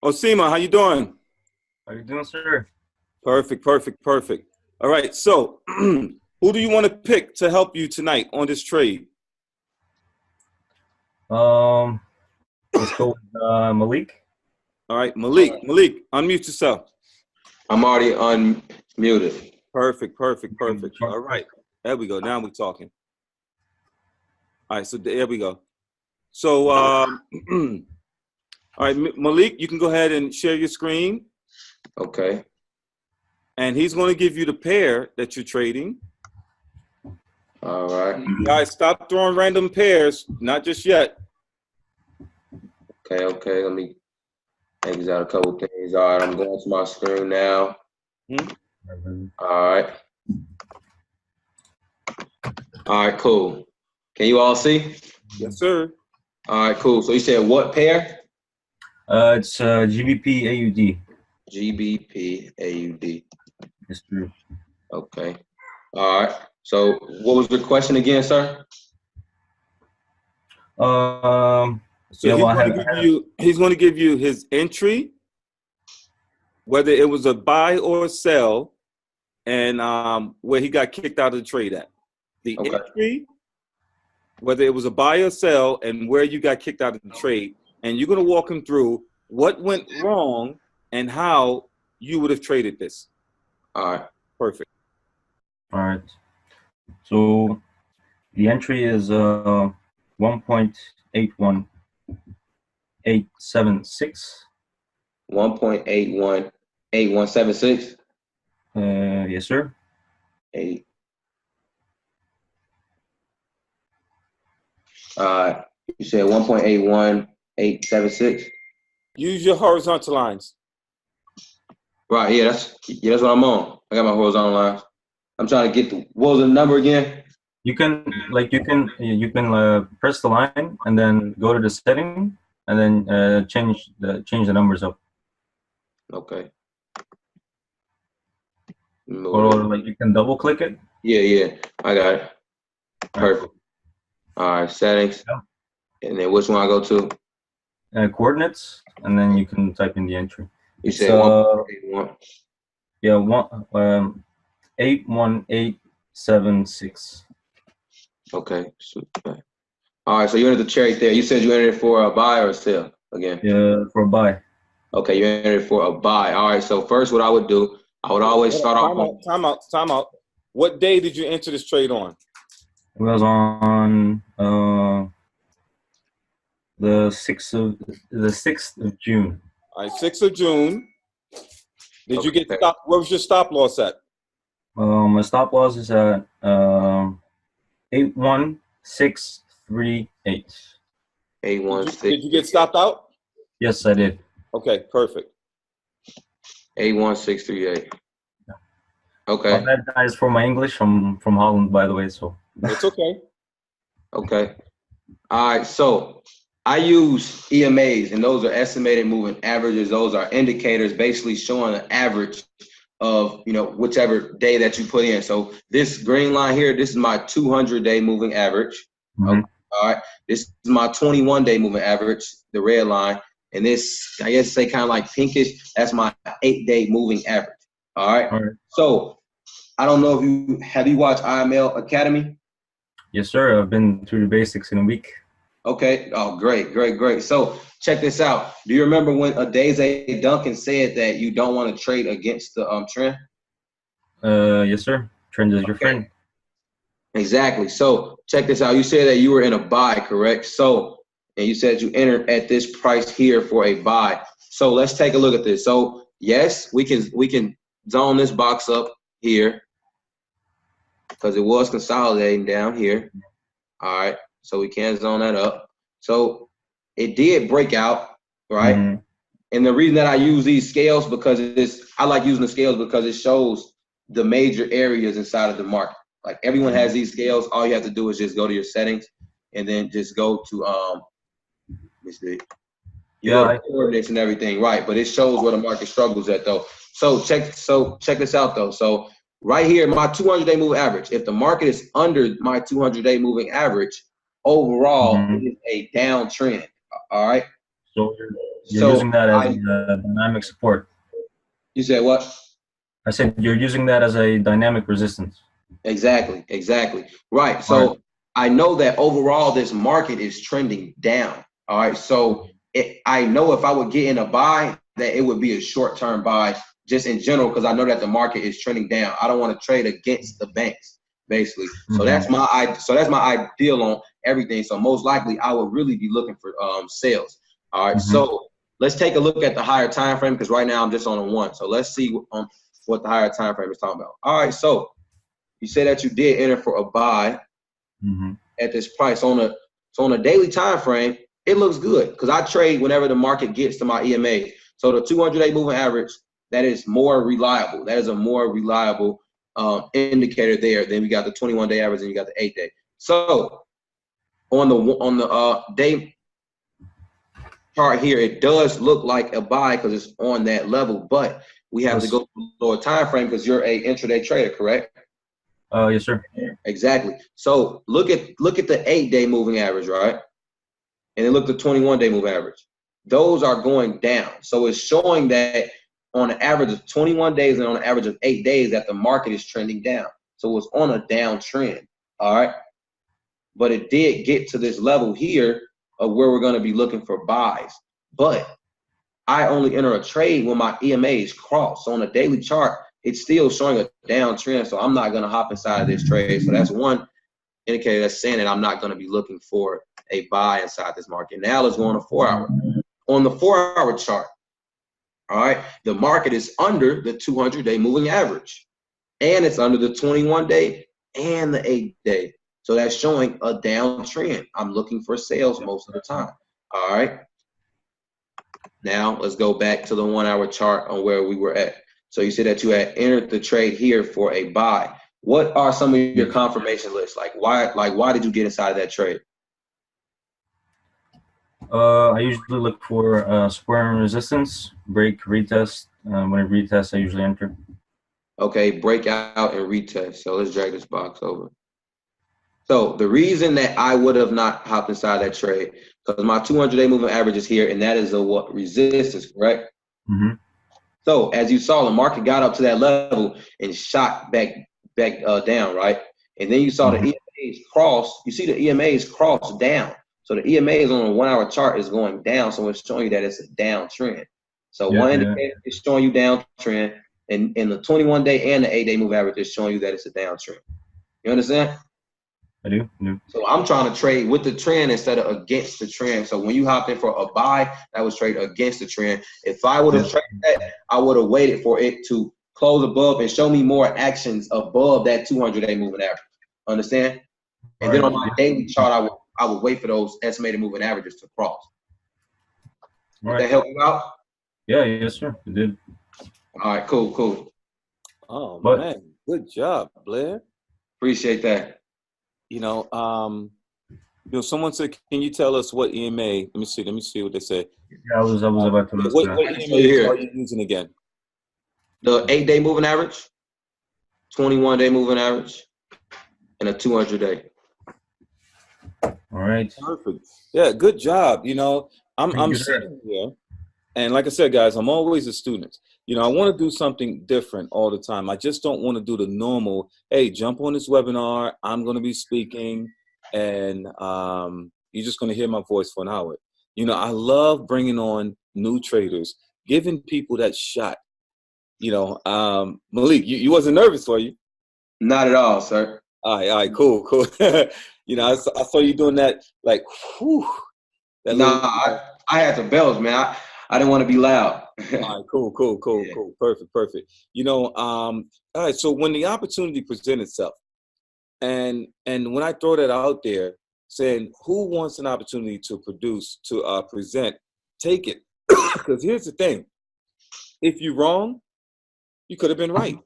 Osima, how you doing? How you doing, sir? Perfect, perfect, perfect. All right, so who do you want to pick to help you tonight on this trade? Um, let's go with Malik. All right, Malik. Malik, unmute yourself. I'm already unmuted. Perfect, perfect, perfect. All right, there we go. Now we're talking. All right, so there we go. So, all right, Malik, you can go ahead and share your screen. Okay. And he's going to give you the pair that you're trading. All right. Guys, stop throwing random pairs. Not just yet. Okay. Let me exit out a couple things. All right, I'm going to my screen now. All right. All right, cool. Can you all see? Yes, sir. All right, cool. So you said what pair? It's GBP AUD. GBP AUD. It's true. Okay. All right. So what was the question again, sir? So So he's going to give you his entry, whether it was a buy or a sell, and where he got kicked out of the trade at. The entry, whether it was a buy or sell, and where you got kicked out of the trade. And you're going to walk him through what went wrong and how you would have traded this. All right. Perfect. All right. So the entry is 1.81876. 1.818176. Yes, sir. 8. You said 1.81876. Use your horizontal lines. Right. Yeah, that's what I'm on. I got my horizontal lines. I'm trying to get what was the number again? You can press the line and then go to the setting and then change the numbers up. Okay. Or you can double click it. Yeah. I got it. Perfect. All right, settings. Yeah. And then which one I go to? Coordinates, and then you can type in the entry. You said 1.81. Yeah, 81876. Okay. Super. All right, so you entered the trade there. You said you entered it for a buy or a sell again? Yeah, for a buy. Okay, you entered it for a buy. All right, so first what I would do, I would always start off. Time out. What day did you enter this trade on? It was on the 6th of June. All right, 6th of June. Did you get stop? What was your stop loss at? My stop loss is at 81638. 816. Did you get stopped out? Yes, I did. Okay, perfect. 81638. Okay. Well, that is for my English. From Holland, by the way, so. It's okay. Okay. All right, so I use EMAs, and those are estimated moving averages. Those are indicators basically showing an average of, whichever day that you put in. So this green line here, this is my 200-day moving average. Mm-hmm. Okay. All right. This is my 21-day moving average, the red line. And this, I guess say kind of like pinkish, that's my 8-day moving average. All right. So I don't know if you watched IML Academy? Yes, sir. I've been through the basics in a week. Okay. Oh, great. So check this out. Do you remember when Adeze Duncan said that you don't want to trade against the trend? Yes, sir. Trend is your friend. Exactly. So check this out. You said that you were in a buy, correct? So, and you said you entered at this price here for a buy. So let's take a look at this. So yes, we can zone this box up here because it was consolidating down here. All right. So we can zone that up. So it did break out, right? Mm-hmm. And the reason that I use these scales because I like using the scales because it shows the major areas inside of the market. Like everyone has these scales. All you have to do is just go to your settings and then just go to coordinates and everything, right? But it shows where the market struggles at though. So check this out though. So right here, my 200-day moving average. If the market is under my 200-day moving average, overall it is a downtrend. All right. You're using that as a dynamic support. You said what? I said you're using that as a dynamic resistance. Exactly. Right. So I know that overall this market is trending down. All right. So I know if I would get in a buy, that it would be a short-term buy just in general, because I know that the market is trending down. I don't want to trade against the banks, basically. So that's my ideal on everything. So most likely I would really be looking for sales. All right. So let's take a look at the higher time frame, because right now I'm just on a 1. So let's see what the higher time frame is talking about. All right. So you say that you did enter for a buy at this price on a daily time frame. It looks good because I trade whenever the market gets to my EMA. So the 200-day moving average, that is more reliable. That is a more reliable indicator there. Then we got the 21-day average and you got the 8-day. So on the day chart here, it does look like a buy because it's on that level, but we have to go to the lower time frame because you're a intraday trader, correct? Yes, sir. Exactly. So look at the 8-day moving average, right? And then look at the 21-day moving average. Those are going down. So it's showing that on an average of 21 days and on an average of 8 days that the market is trending down. So it's on a downtrend. All right. But it did get to this level here of where we're going to be looking for buys. But I only enter a trade when my EMA is crossed. So on a daily chart, it's still showing a downtrend. So I'm not going to hop inside of this trade. So that's one indicator that's saying that I'm not going to be looking for a buy inside this market. Now let's go on a 4-hour. On the 4-hour chart, all right, the market is under the 200-day moving average, and it's under the 21-day and the 8-day. So that's showing a downtrend. I'm looking for sales most of the time. All right. Now let's go back to the 1-hour chart on where we were at. So you said that you had entered the trade here for a buy. What are some of your confirmation lists? Why did you get inside of that trade? I usually look for support and resistance, break, retest. When it retests, I usually enter. Okay, breakout and retest. So let's drag this box over. So the reason that I would have not hopped inside that trade, because my 200-day moving average is here, and that is a what? Resistance, correct? So as you saw, the market got up to that level and shot back down, right? And then you saw the EMAs cross. You see the EMAs cross down. So the EMAs on a 1-hour chart is going down. So it's showing you that it's a downtrend. So one indicator is showing you downtrend, and in the 21-day and the 8-day moving average is showing you that it's a downtrend. You understand? I do. So I'm trying to trade with the trend instead of against the trend. So when you hopped in for a buy, that was trade against the trend. If I would have traded that, I would have waited for it to close above and show me more actions above that 200-day moving average. Understand? And then on my daily chart, I would wait for those estimated moving averages to cross. Did that help you out? Yeah, yes, sir. It did. All right, cool. Oh, man. Good job, Blair. Appreciate that. Someone said, can you tell us what EMA? Let me see what they said. Yeah, I was about to ask what that. EMA are you using again? The 8-day moving average, 21-day moving average, and a 200-day. All right. Perfect. Yeah, good job. I'm sitting here, and like I said, guys, I'm always a student. I want to do something different all the time. I just don't want to do the normal, hey, jump on this webinar. I'm going to be speaking, and you're just going to hear my voice for an hour. I love bringing on new traders, giving people that shot. Malik, you wasn't nervous, were you? Not at all, sir. All right, cool. I saw you doing that, like, whew. I had the bells, man. I didn't want to be loud. All right, cool. Perfect. All right, so when the opportunity presents itself, and when I throw that out there, saying who wants an opportunity to present, take it. Because here's the thing. If you're wrong, you could have been right.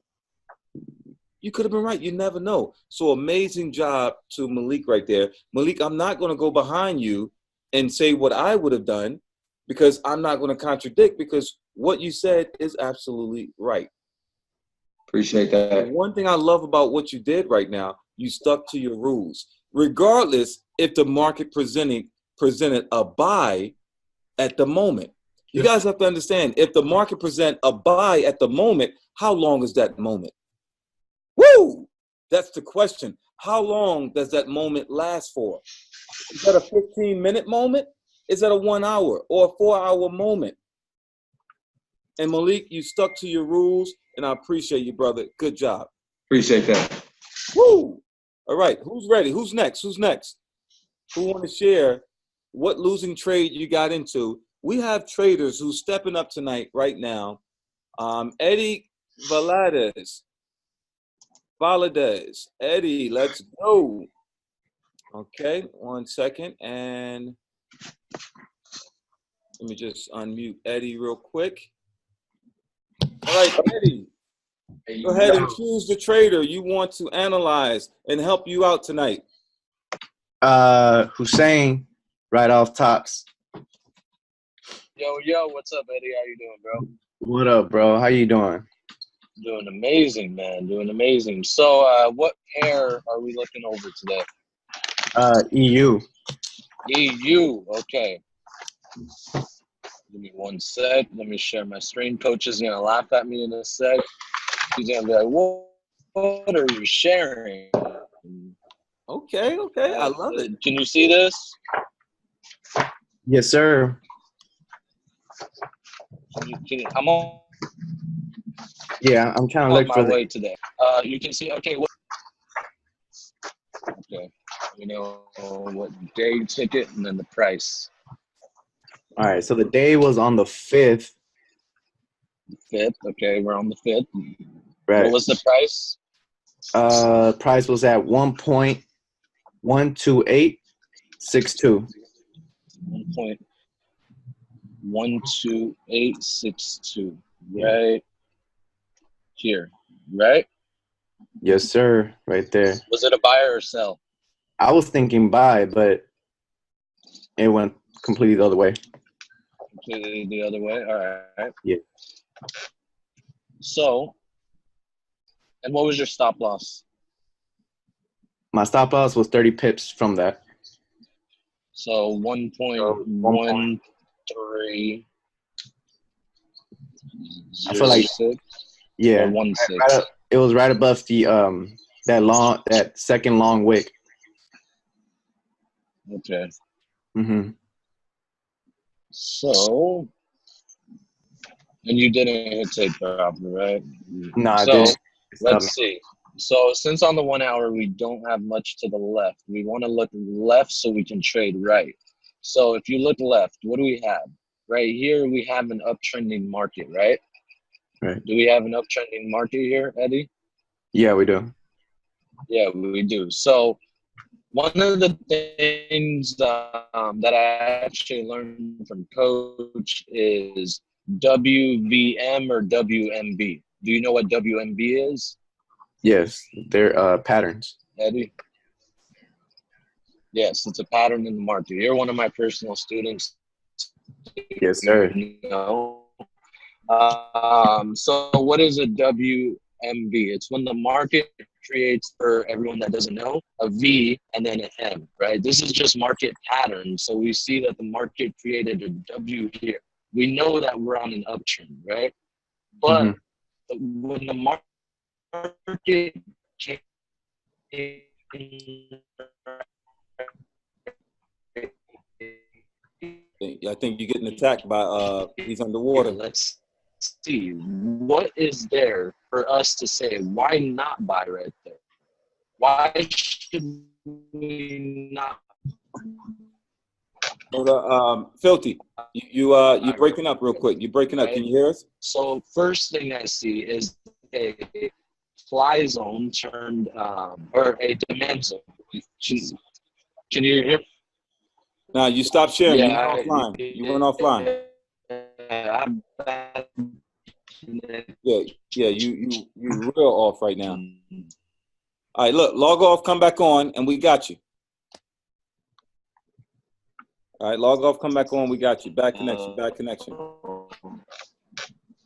You never know. So amazing job to Malik right there. Malik, I'm not going to go behind you and say what I would have done, because I'm not going to contradict, because what you said is absolutely right. Appreciate that. One thing I love about what you did right now, you stuck to your rules. Regardless if the market presented a buy at the moment. You guys have to understand, if the market present a buy at the moment, how long is that moment? Woo! That's the question. How long does that moment last for? Is that a 15-minute moment? Is that a 1 hour or a 4-hour moment? And Malik, you stuck to your rules, and I appreciate you, brother. Good job. Appreciate that. Woo! All right, who's ready? Who's next? Who's next? Who want to share what losing trade you got into? We have traders who's stepping up tonight, right now. Eddie Valadez. Eddie, let's go. Okay, 1 second, and let me just unmute Eddie real quick. All right, Eddie, go ahead and choose the trader you want to analyze and help you out tonight. Hussein, right off tops. Yo, what's up, Eddie? How you doing, bro? What up, bro? How you doing? Doing amazing, man. Doing amazing. So, what pair are we looking over today? EU. EU. Okay. Give me 1 sec. Let me share my screen. Coach is gonna laugh at me in a sec. He's gonna be like, "What are you sharing?" Okay, I love it. Can you see this? Yes, sir. I'm on Yeah, I'm trying to look my for way today. You can see. Okay. Okay. You know what day ticket and then the price. All right, so the day was on the 5th. The 5th. Okay, we're on the 5th. Right. What was the price? Price was at 1.12862. 1.12862. Right here. Right? Yes, sir. Right there. Was it a buy or a sell? I was thinking buy, but it went completely the other way. Completely the other way. All right. Yeah. So, and what was your stop loss? My stop loss was 30 pips from that. So 1.13. I feel like, yeah, 1.6. it was right above the that second long wick. Okay. Mm-hmm. So, and you didn't hit take profit, right? No, I so didn't. Let's see. So since on the 1 hour we don't have much to the left, we want to look left so we can trade right. So if you look left, what do we have? Right here we have an uptrending market, right? Right. Do we have an uptrending market here, Eddie? Yeah, we do. Yeah, we do. So one of the things that I actually learned from Coach is WVM or WMB. Do you know what WMB is? Yes, they're patterns. Eddie? Yes, it's a pattern in the market. You're one of my personal students. Yes, sir. So what is a WMB? It's when the market creates, for everyone that doesn't know, a V and then an M, right? This is just market pattern. So we see that the market created a W here. We know that we're on an uptrend, right? But when the market came, I think you're getting attacked by he's underwater. Let's see, what is there for us to say why not buy right there? Why should we not? Filthy, you're breaking up real quick. You're breaking up. Can you hear us? So first thing I see is a fly zone turned or a demand zone. Can you hear? Now you stopped sharing. Yeah, you went offline. Yeah, you real off right now. All right, look, log off, come back on, and we got you. All right, log off, come back on, we got you. Bad connection, bad connection.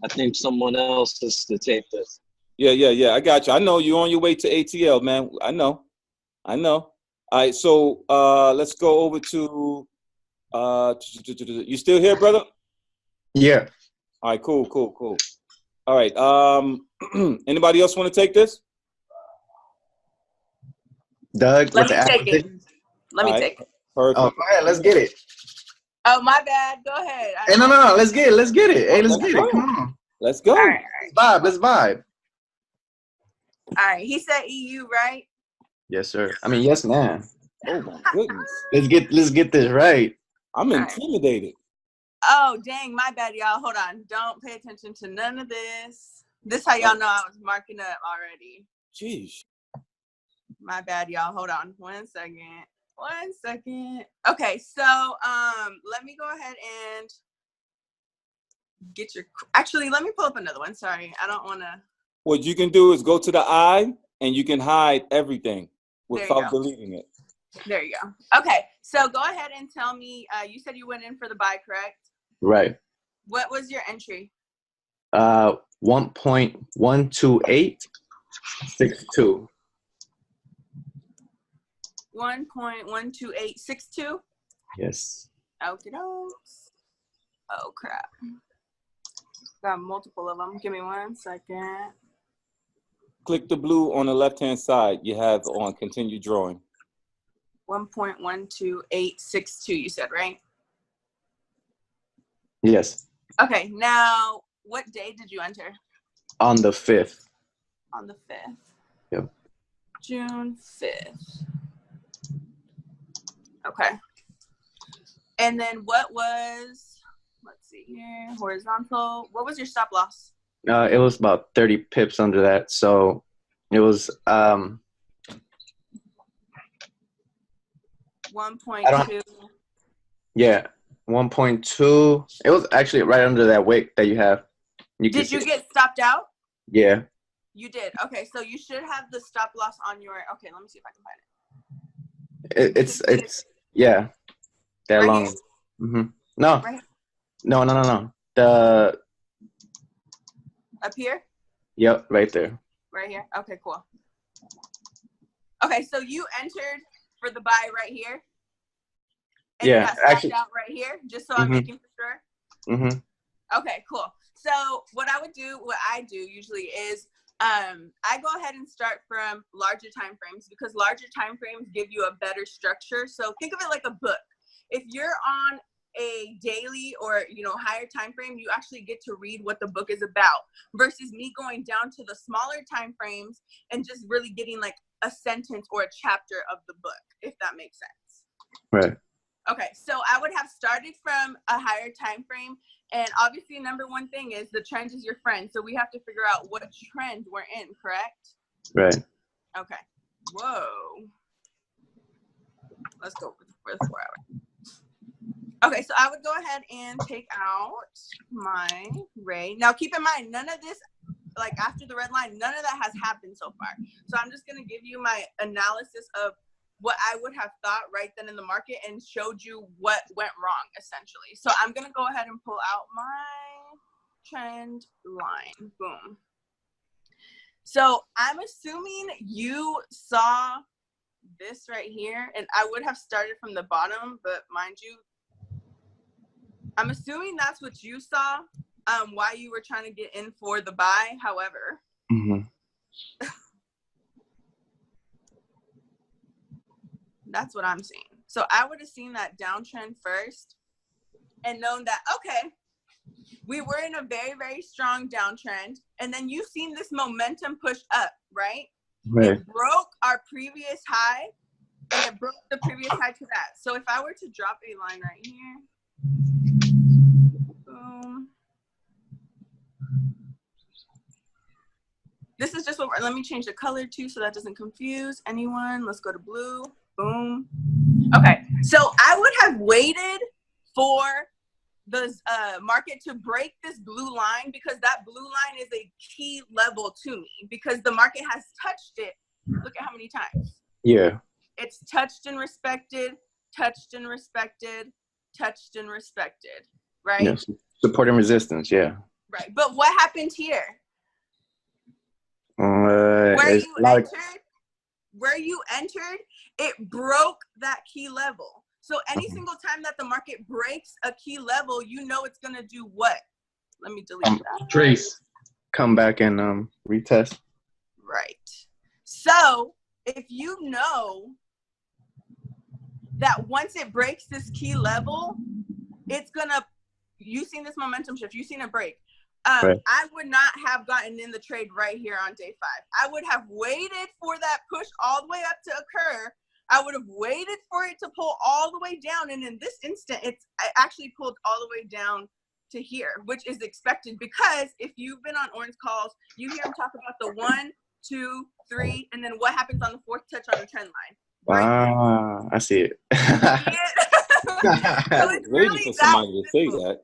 I think someone else has to take this. Yeah, I got you. I know you're on your way to ATL, man. I know. All right, so let's go over to you still here, brother? Yeah. All right, cool. All right. Anybody else want to take this? Doug, Let with me the take it. acquisition? Let me All right. take it. Perfect. Oh, go ahead. Let's get it. Oh, my bad. Go ahead. Hey, no. Let's get it. Let's get it. Hey, let's Let's get go. it. Come on. Let's go. All right. Let's vibe. All right. He said EU, right? Yes, sir. I mean, yes, man. Oh my goodness. Let's get this right. I'm All right. intimidated. Oh, dang. My bad, y'all. Hold on. Don't pay attention to none of this. This how y'all know I was marking up already. Jeez. My bad, y'all. Hold on. 1 second. 1 second. Okay, so let me go ahead and get your. Actually, let me pull up another one. Sorry, I don't want to. What you can do is go to the eye and you can hide everything without go. deleting it. There you go. Okay, so go ahead and tell me. You said you went in for the buy, correct? Right. What was your entry? 1.12862. 1.12862. Yes. Okie dokes. Oh crap. Got multiple of them. Give me 1 second. Click the blue on the left-hand side. You have on continue drawing. 1.12862. You said, right? Yes. Okay. Now, what day did you enter? On the 5th. On the 5th. Yep. June 5th. Okay. And then what was, let's see here, horizontal. What was your stop loss? It was about 30 pips under that. So it was 1.2. Yeah, 1.2. It was actually right under that wick that you have. Did you get stopped out? Yeah. You did. Okay, so you should have the stop loss on your. Okay, let me see if I can find it. It's yeah, that right long. Here? Mm-hmm. No. Right. No. The Up here. Yep, right there. Right here. Okay, cool. Okay, so you entered for the buy right here. And Yeah, you got stopped actually. out right here, just so I'm making for sure. Mm-hmm. Okay, cool. So what I do usually is I go ahead and start from larger time frames because larger time frames give you a better structure. So think of it like a book. If you're on a daily or higher time frame, you actually get to read what the book is about versus me going down to the smaller time frames and just really getting like a sentence or a chapter of the book, if that makes sense. Right. Okay, so I would have started from a higher time frame, and obviously number one thing is the trend is your friend, so we have to figure out what trend we're in, correct? Right. Okay. Whoa. Let's go for the 4 hour. Okay, so I would go ahead and take out my ray. Now keep in mind, none of this, like after the red line, none of that has happened so far. So I'm just gonna give you my analysis of what I would have thought right then in the market and showed you what went wrong, essentially. So I'm going to go ahead and pull out my trend line. Boom. So I'm assuming you saw this right here, and I would have started from the bottom, but mind you, I'm assuming that's what you saw, why you were trying to get in for the buy. However, that's what I'm seeing. So I would have seen that downtrend first and known that, okay, we were in a very, very strong downtrend. And then you've seen this momentum push up, right? Right. It broke our previous high and it broke the previous high to that. So if I were to drop a line right here, boom. This is just what let me change the color too so that doesn't confuse anyone. Let's go to blue. Boom. Okay, so I would have waited for the market to break this blue line because that blue line is a key level to me because the market has touched it. Look at how many times. Yeah. It's touched and respected, touched and respected, touched and respected, right? Yes. Support and resistance, yeah. Right, but what happened here? Where you entered, it broke that key level. So any single time that the market breaks a key level, you know it's gonna do what? Let me delete that. Trace. Come back and retest. Right. So if you know that once it breaks this key level, it's gonna, you've seen this momentum shift, you've seen it break. Right. I would not have gotten in the trade right here on day 5. I would have waited for that push all the way up to occur. I would have waited for it to pull all the way down. And in this instant, it actually pulled all the way down to here, which is expected, because if you've been on Oran's calls, you hear him talk about the 1, 2, 3, and then what happens on the 4th touch on the trend line. Wow, I see it. So it's Waiting for somebody to say that.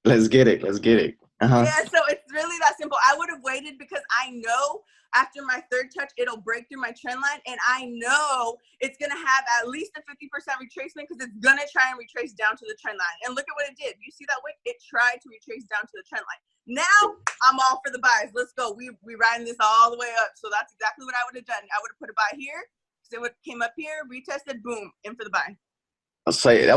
Let's get it. Let's get it. Yeah, so it's really that simple. I would have waited because I know after my 3rd touch, it'll break through my trend line, and I know it's going to have at least a 50% retracement because it's going to try and retrace down to the trend line. And look at what it did. You see that wick? It tried to retrace down to the trend line. Now I'm all for the buys. Let's go. We riding this all the way up. So that's exactly what I would have done. I would have put a buy here. So it would came up here, retested, boom, in for the buy. I'll say that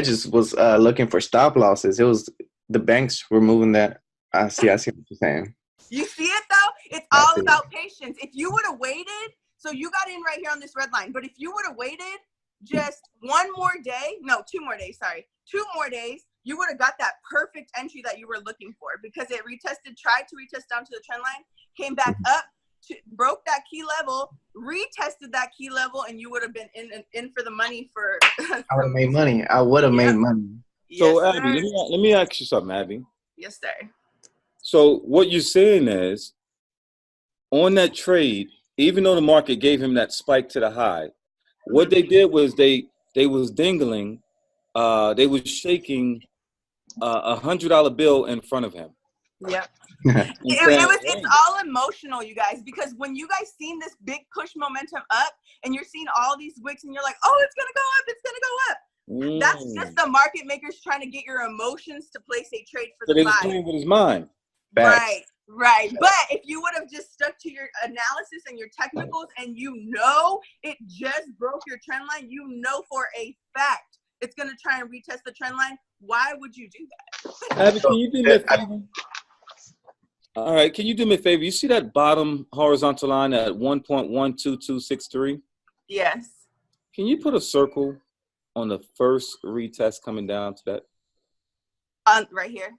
just was looking for stop losses. It was the banks were moving that. I see what you're saying. You see it though? It's all about patience. If you would have waited, so you got in right here on this red line, but if you would have waited just 2 more days, you would have got that perfect entry that you were looking for, because it tried to retest down to the trend line, came back up, broke that key level, retested that key level, and you would have been in for the money for. I would have made money. I would have made money. So, Yes, Abby, let me ask you something, Abby. Yes, sir. So what you're saying is, on that trade, even though the market gave him that spike to the high, what they did was they was dingling, they was shaking $100 bill in front of him. Yep. It's It's all emotional, you guys, because when you guys seen this big push momentum up and you're seeing all these wicks and you're like, oh, it's gonna go up, it's gonna go up. That's just the market makers trying to get your emotions to place a trade for the buy. So they was playing with his mind. Right. But if you would have just stuck to your analysis and your technicals, and you know it just broke your trend line, you know for a fact it's gonna try and retest the trend line. Why would you do that? Abby, can you do me a favor? All right, can you do me a favor? You see that bottom horizontal line at 1.12263? Yes. Can you put a circle on the first retest coming down to that? Right here.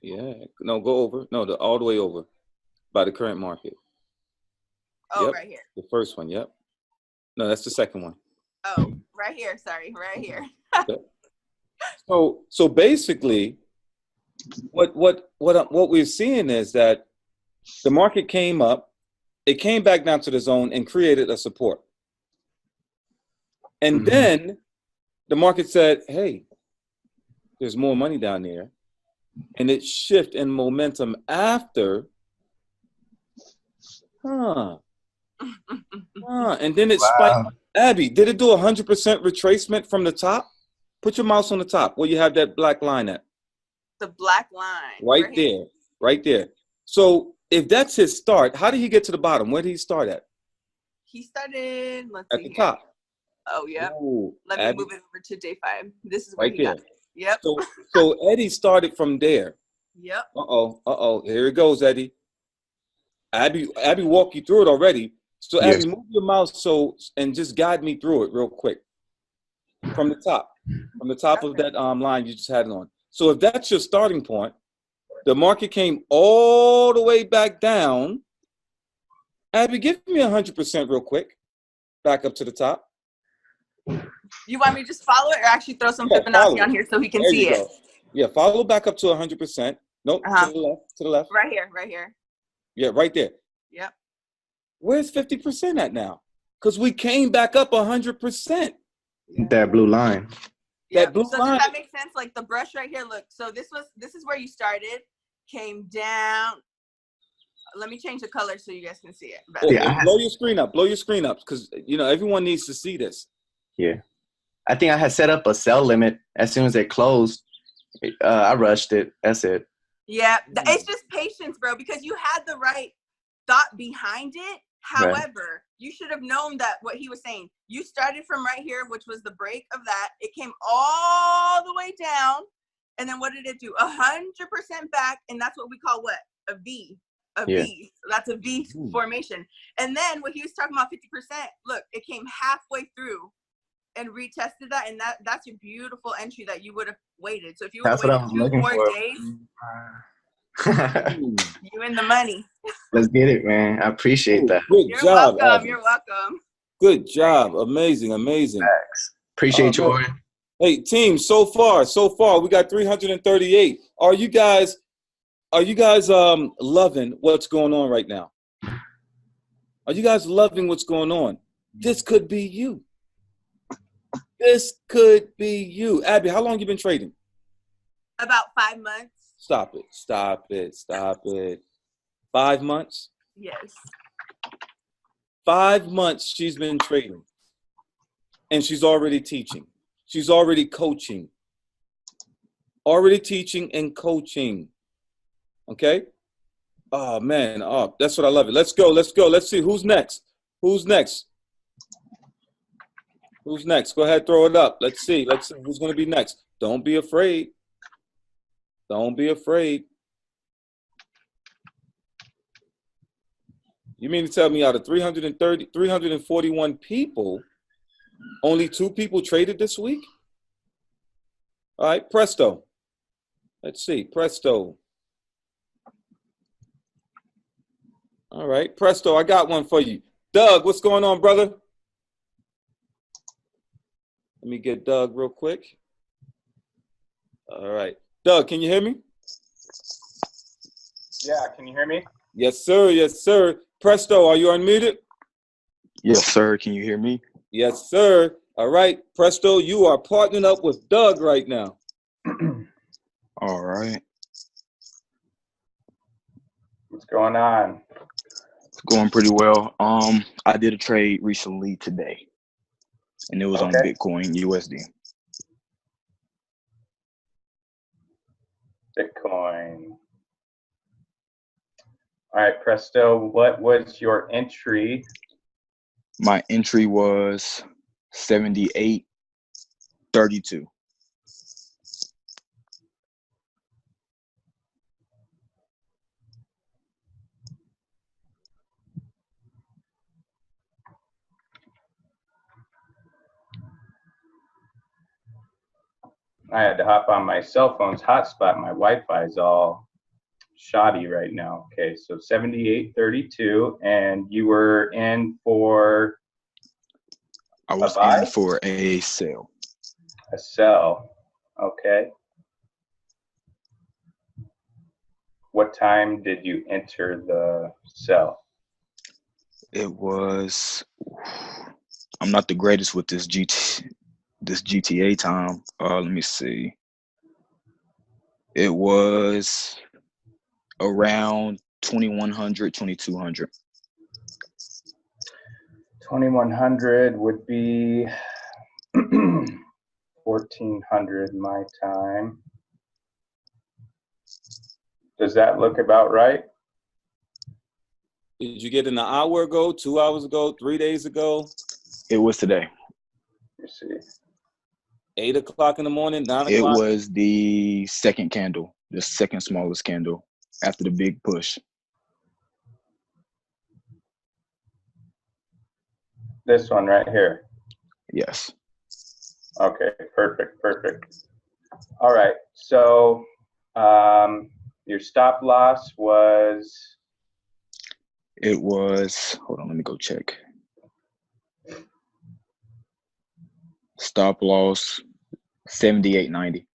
Yeah. No, go over. No, all the way over by the current market. Oh, yep. Right here. The first one. Yep. No, that's the second one. Oh, right here. Sorry, right here. Okay. So basically, what we're seeing is that the market came up, it came back down to the zone and created a support. And then the market said, hey, there's more money down there. And it shift in momentum after. And then it spiked. Abby, did it do 100% retracement from the top? Put your mouse on the top where you have that black line at. The black line. Right there. Right there. So if that's his start, how did he get to the bottom? Where did he start at? He started, at the top. Oh, yeah. Ooh, Let me move it over to day 5. This is where right he got it. Yep. So Eddie started from there. Yep. Here it goes, Eddie. Abby walked you through it already. So Abby, move your mouse and just guide me through it real quick. From the top of that line you just had it on. So if that's your starting point, the market came all the way back down. Abby, give me 100% real quick. Back up to the top. You want me to just follow it or actually throw some Fibonacci on here so he can see it? Yeah, follow back up to 100%. Nope, to the left. Right here. Yeah, right there. Yep. Where's 50% at now? Because we came back up 100%. That blue line. That blue line. Does that make sense? Like the brush right here, look. So this is where you started, came down. Let me change the color so you guys can see it better. Blow your screen up because everyone needs to see this. Yeah. I think I had set up a sell limit as soon as it closed. I rushed it. That's it. Yeah. It's just patience, bro, because you had the right thought behind it. However, you should have known that what he was saying. You started from right here, which was the break of that. It came all the way down. And then what did it do? 100% back. And that's what we call what? A V. V. So that's a V formation. And then what he was talking about 50%, look, it came halfway through and retested that. And that's a beautiful entry that you would have waited. So if you would have waited 2 more days, you in the money. Let's get it, man. I appreciate that. Good You're job. welcome. Abby. You're welcome. Good job. Amazing. Amazing. Thanks. Appreciate you, Oran. Hey, team, so far, we got 338. Are you guys loving what's going on right now? Are you guys loving what's going on? This could be you. This could be you. Abby, how long you been trading? About 5 months. Stop it. Stop it. Stop it. 5 months? Yes. 5 months she's been trading. And she's already teaching. She's already coaching. Already teaching and coaching. Okay? Oh, man. Oh, that's what I love it. Let's go. Let's go. Let's see. Who's next? Who's next? Who's next? Go ahead, throw it up. Let's see. Let's see who's going to be next. Don't be afraid. Don't be afraid. You mean to tell me out of 341 people, only 2 people traded this week? All right, presto. Let's see, presto. All right, presto, I got one for you. Doug, what's going on, brother? Let me get Doug real quick. All right. Doug, can you hear me? Yeah, can you hear me? Yes, sir. Yes, sir. Presto, are you unmuted? Yes, sir. Can you hear me? Yes, sir. All right. Presto, you are partnering up with Doug right now. All right. What's going on? It's going pretty well. I did a trade recently today, and it was on Bitcoin USD. Bitcoin. All right, Presto, what was your entry? My entry was 78.32. I had to hop on my cell phone's hotspot. My Wi-Fi is all shoddy right now. Okay, so 78.32, and you were in for I was in for a sell. A sell. Okay. What time did you enter the sell? It was. I'm not the greatest with this GTA time. Let me see. It was around 2100, 2200. 2100 would be 1400 my time. Does that look about right? Did you get in an hour ago, 2 hours ago, 3 days ago? It was today. Let me see. 8 o'clock in the morning, 9 o'clock? It was the second candle, the second smallest candle after the big push. This one right here. Yes. Okay, perfect, perfect. All right, so your stop loss was? It was, hold on, let me go check. Stop loss, 78.90.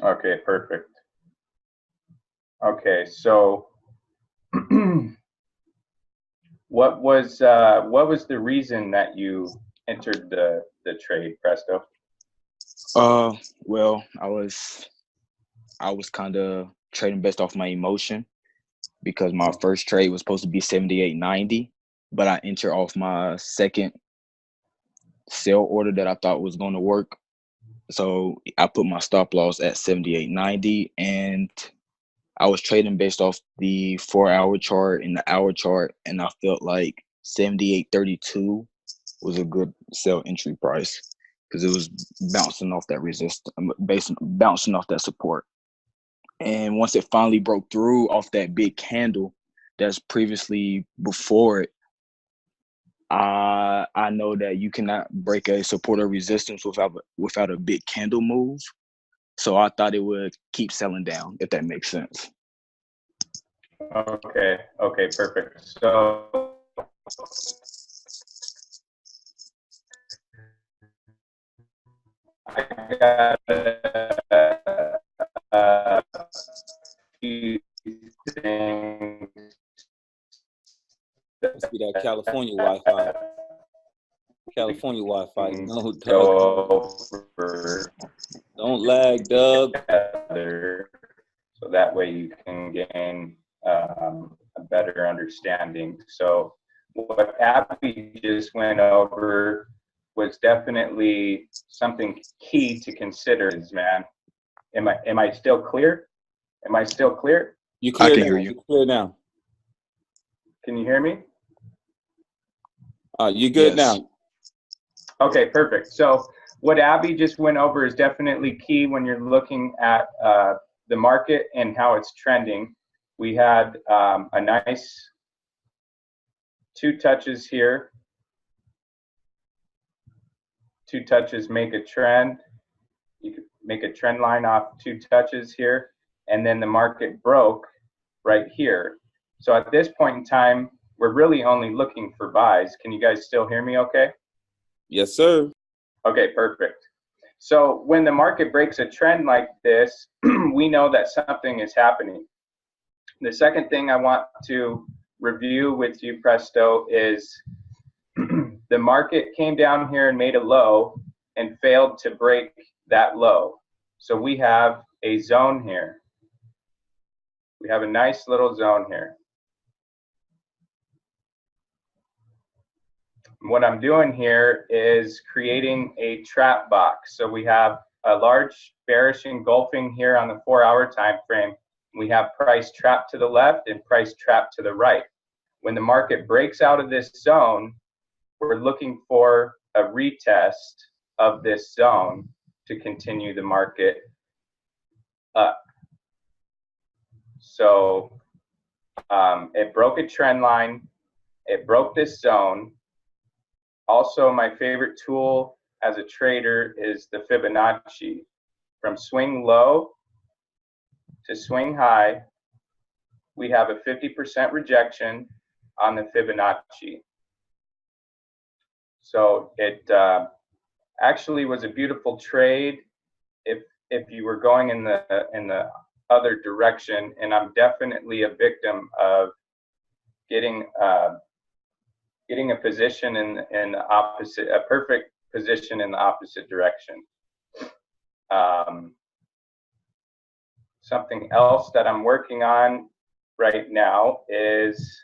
Okay, perfect. Okay, so what was the reason that you entered the trade, Presto? Well, I was kind of trading based off my emotion because my first trade was supposed to be 78.90, but I entered off my second sell order that I thought was going to work. So I put my stop loss at 78.90, and I was trading based off the 4-hour chart and the hour chart, and I felt like 78.32 was a good sell entry price because it was bouncing off that bouncing off that support. And once it finally broke through off that big candle that's previously before it, I know that you cannot break a support or resistance without a big candle move. So I thought it would keep selling down, if that makes sense. Okay, perfect. So I got a few things. Must be that California Wi-Fi. California Wi-Fi. No, Doug. Don't lag, Doug. So that way you can gain a better understanding. So what Abby just went over was definitely something key to consider. Is, man, am I still clear? Am I still clear? You clear I can now. hear you. You clear now. Can you hear me? You good Yes. now? Okay, perfect. So what Abby just went over is definitely key when you're looking at the market and how it's trending. We had a nice 2 touches here. 2 touches make a trend. You could make a trend line off 2 touches here, and then the market broke right here. So at this point in time, we're really only looking for buys. Can you guys still hear me okay? Yes, sir. Okay, perfect. So when the market breaks a trend like this, we know that something is happening. The second thing I want to review with you, Presto, is the market came down here and made a low and failed to break that low. So we have a zone here. We have a nice little zone here. What I'm doing here is creating a trap box. So we have a large bearish engulfing here on the 4-hour time frame. We have price trap to the left and price trap to the right. When the market breaks out of this zone, we're looking for a retest of this zone to continue the market up. So it broke a trend line. It broke this zone. Also, my favorite tool as a trader is the Fibonacci. From swing low to swing high, we have a 50% rejection on the Fibonacci. So it actually was a beautiful trade if you were going in the other direction, and I'm definitely a victim of getting a position in the opposite, a perfect position in the opposite direction. Something else that I'm working on right now is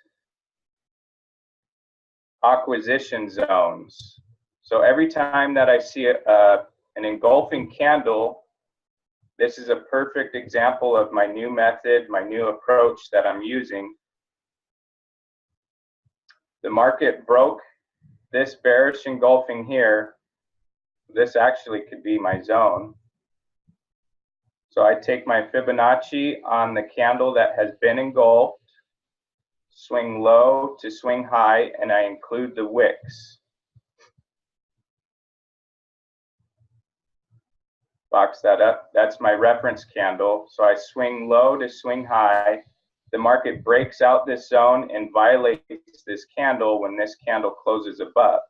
acquisition zones. So every time that I see an engulfing candle, this is a perfect example of my new method, my new approach that I'm using. The market broke this bearish engulfing here. This actually could be my zone. So I take my Fibonacci on the candle that has been engulfed, swing low to swing high, and I include the wicks. Box that up. That's my reference candle. So I swing low to swing high. The market breaks out this zone and violates this candle when this candle closes above.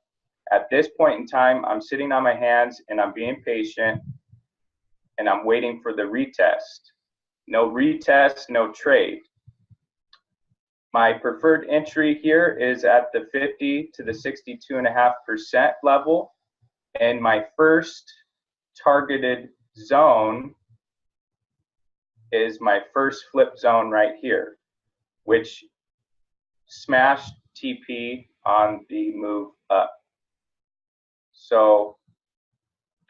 At this point in time, I'm sitting on my hands and I'm being patient and I'm waiting for the retest. No retest, no trade. My preferred entry here is at the 50 to the 62.5% level, and my first targeted zone is my first flip zone right here, which smashed TP on the move up. So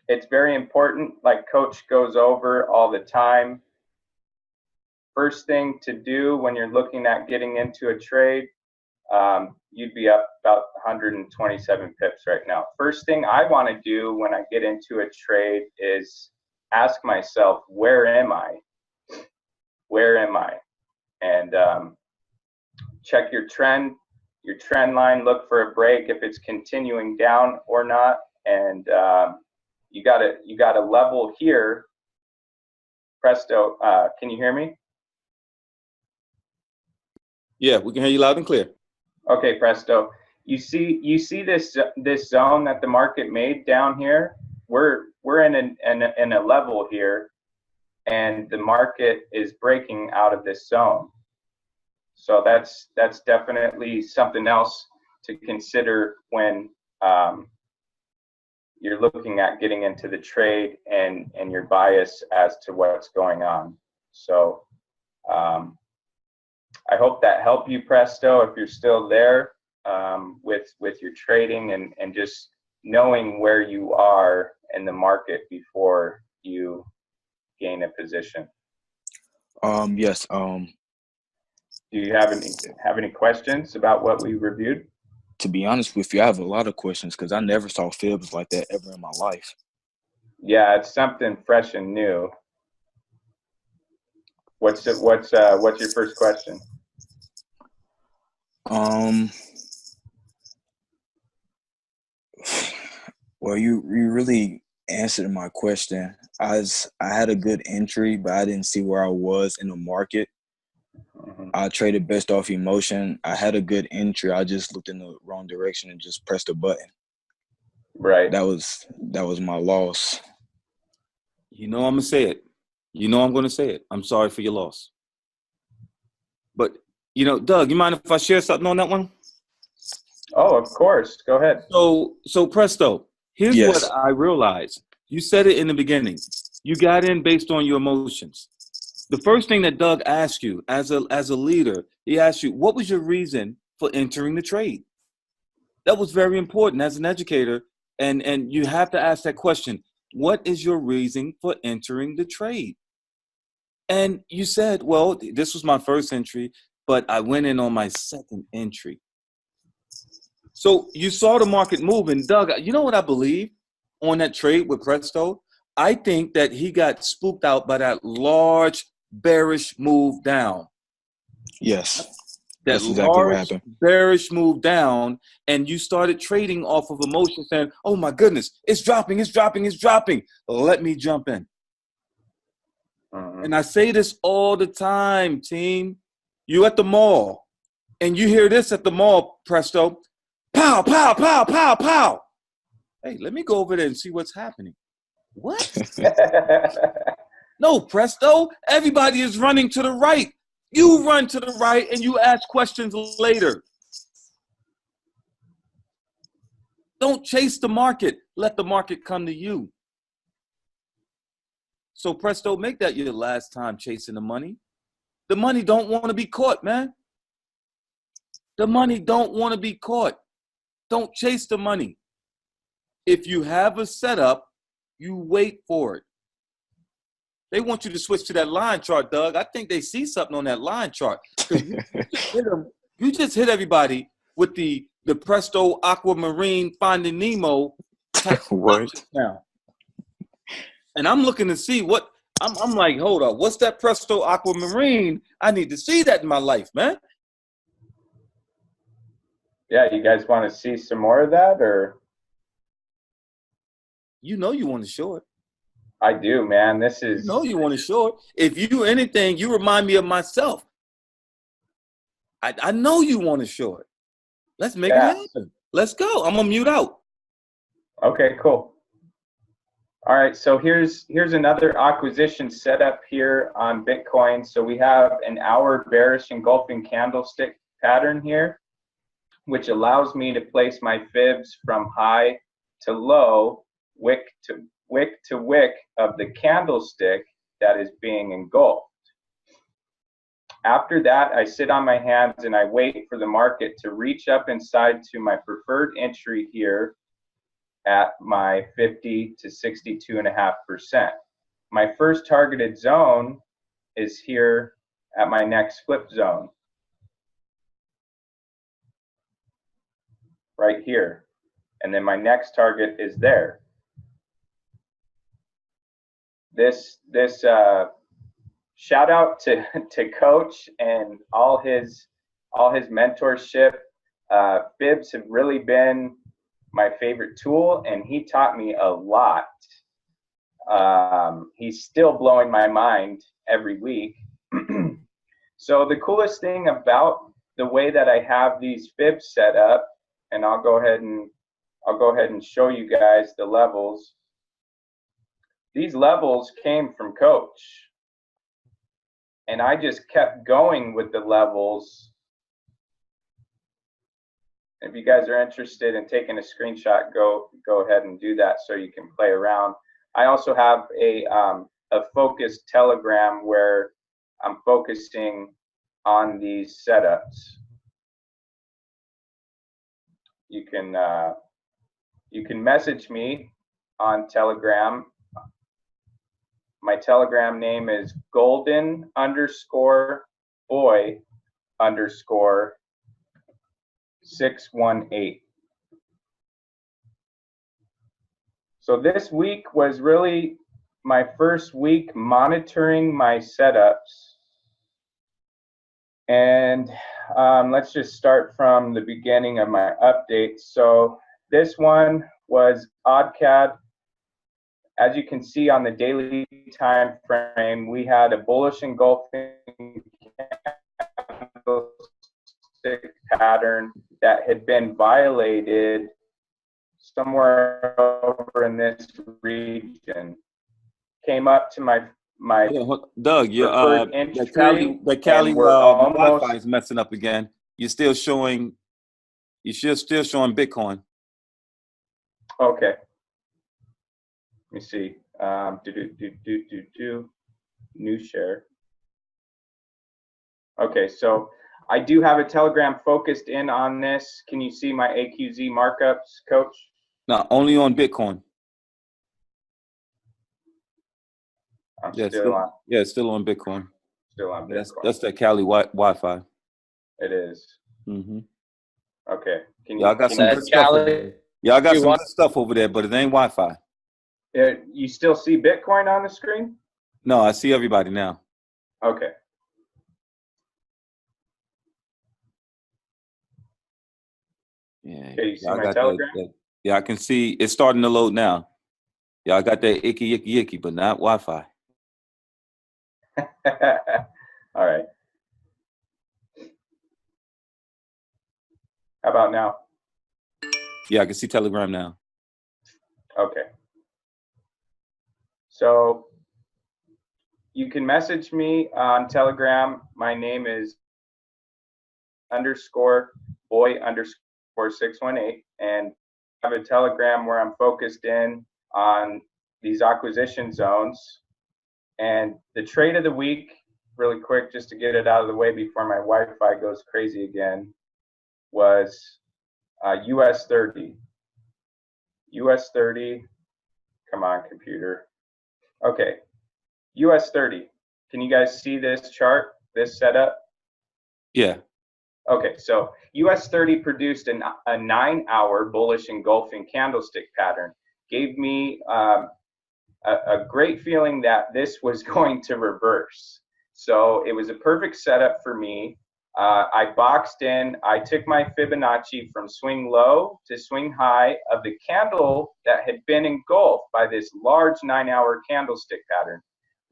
it's very important, like Coach goes over all the time. First thing to do when you're looking at getting into a trade, you'd be up about 127 pips right now. First thing I want to do when I get into a trade is ask myself, where am I? Where am I? And check your trend line, look for a break if it's continuing down or not. And you got a level here. Presto, can you hear me? Yeah, we can hear you loud and clear. Okay, Presto. You see this zone that the market made down here? We're in a level here, and the market is breaking out of this zone. So that's definitely something else to consider when you're looking at getting into the trade and your bias as to what's going on. So I hope that helped you, Presto, if you're still there with your trading and just knowing where you are in the market before you gain a position. Yes. Do you have any questions about what we reviewed? To be honest with you, I have a lot of questions because I never saw fibs like that ever in my life. Yeah, it's something fresh and new. What's your first question? Well, you really answered my question. I had a good entry, but I didn't see where I was in the market. Mm-hmm. I traded based off emotion. I had a good entry. I just looked in the wrong direction and just pressed a button. Right. That was my loss. You know I'm gonna say it. You know I'm gonna say it. I'm sorry for your loss. But Doug, you mind if I share something on that one? Oh, of course. Go ahead. So Presto, here's Yes. what I realized. You said it in the beginning. You got in based on your emotions. The first thing that Doug asked you as a leader, he asked you, what was your reason for entering the trade? That was very important as an educator. And you have to ask that question. What is your reason for entering the trade? And you said, well, this was my first entry, but I went in on my second entry. So you saw the market move, and Doug, you know what I believe on that trade with Presto? I think that he got spooked out by that large bearish move down. Yes. That That's exactly what large happened. bearish move down, and you started trading off of emotion, saying, oh my goodness, it's dropping, it's dropping, it's dropping. Let me jump in. Mm-hmm. And I say this all the time, team. You at the mall, and you hear this at the mall, Presto. Pow, pow, pow, pow, pow. Hey, let me go over there and see what's happening. What? No, Presto. Everybody is running to the right. You run to the right and you ask questions later. Don't chase the market. Let the market come to you. So Presto, make that your last time chasing the money. The money don't want to be caught, man. The money don't want to be caught. Don't chase the money. If you have a setup, you wait for it. They want you to switch to that line chart, Doug. I think they see something on that line chart. You just hit everybody with the Presto Aquamarine Finding Nemo type What? now. And I'm looking to see what I'm like, hold up, what's that Presto Aquamarine? I need to see that in my life, man. Yeah, you guys want to see some more of that, or? You know you want to show it. I do, man. This is. You know you want to show it. If you do anything, you remind me of myself. I know you want to show it. Let's make it happen. Let's go. I'm gonna mute out. Okay, cool. All right, so here's another acquisition setup here on Bitcoin. So we have an hour bearish engulfing candlestick pattern here, which allows me to place my fibs from high to low, wick to wick of the candlestick that is being engulfed. After that, I sit on my hands and I wait for the market to reach up inside to my preferred entry here at my 50 to 62.5%. My first targeted zone is here at my next flip zone, right here. And then my next target is there. This shout out to Coach and all his mentorship. Fibs have really been my favorite tool, and he taught me a lot. He's still blowing my mind every week. So the coolest thing about the way that I have these fibs set up, and I'll go ahead and show you guys the levels. These levels came from Coach, and I just kept going with the levels. If you guys are interested in taking a screenshot, go ahead and do that so you can play around. I also have a focused Telegram where I'm focusing on these setups. You can message me on Telegram. My Telegram name is golden_boy_618. So this week was really my first week monitoring my setups. And let's just start from the beginning of my update. So this one was OddCAD. As you can see on the daily time frame, we had a bullish engulfing candlestick pattern that had been violated somewhere over in this region. Came up to my Doug, your the Cali Wi-Fi is messing up again. You're still showing Bitcoin. Okay. Let me see. New share. Okay, so I do have a Telegram focused in on this. Can you see my AQZ markups, Coach? No, only on Bitcoin. Still on Bitcoin. Still on Bitcoin. That's that Cali Wi-Fi. It is. Mm-hmm. Okay. Y'all got some good stuff. Y'all got some good stuff over there, but it ain't Wi-Fi. You still see Bitcoin on the screen? No, I see everybody now. Okay. Yeah. Okay, you see my Telegram? Yeah, I can see it's starting to load now. Y'all got that icky, but not Wi-Fi. All right. How about now? Yeah, I can see Telegram now. Okay. So you can message me on Telegram. My name is _boy_618, and I have a Telegram where I'm focused in on these acquisition zones. And the trade of the week, really quick, just to get it out of the way before my Wi-Fi goes crazy again, was US 30. US 30, come on, computer. Okay, US 30. Can you guys see this chart, this setup? Yeah. Okay, so US 30 produced a 9-hour bullish engulfing candlestick pattern. Gave me a great feeling that this was going to reverse. So it was a perfect setup for me. I boxed in, I took my Fibonacci from swing low to swing high of the candle that had been engulfed by this large 9-hour candlestick pattern.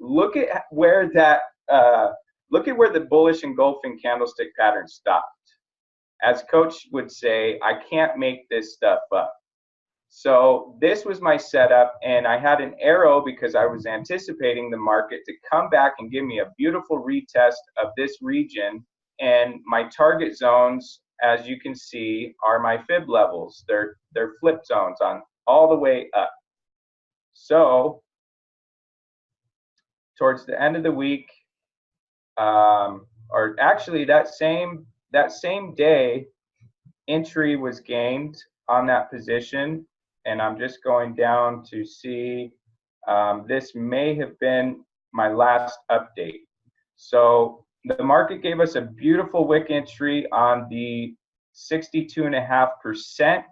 Look at where that, look at where the bullish engulfing candlestick pattern stopped. As Coach would say, I can't make this stuff up. So this was my setup, and I had an arrow because I was anticipating the market to come back and give me a beautiful retest of this region. And my target zones, as you can see, are my fib levels. They're flip zones on all the way up. So towards the end of the week, or actually that same day, entry was gained on that position, and I'm just going down to see, this may have been my last update. So the market gave us a beautiful wick entry on the 62.5%,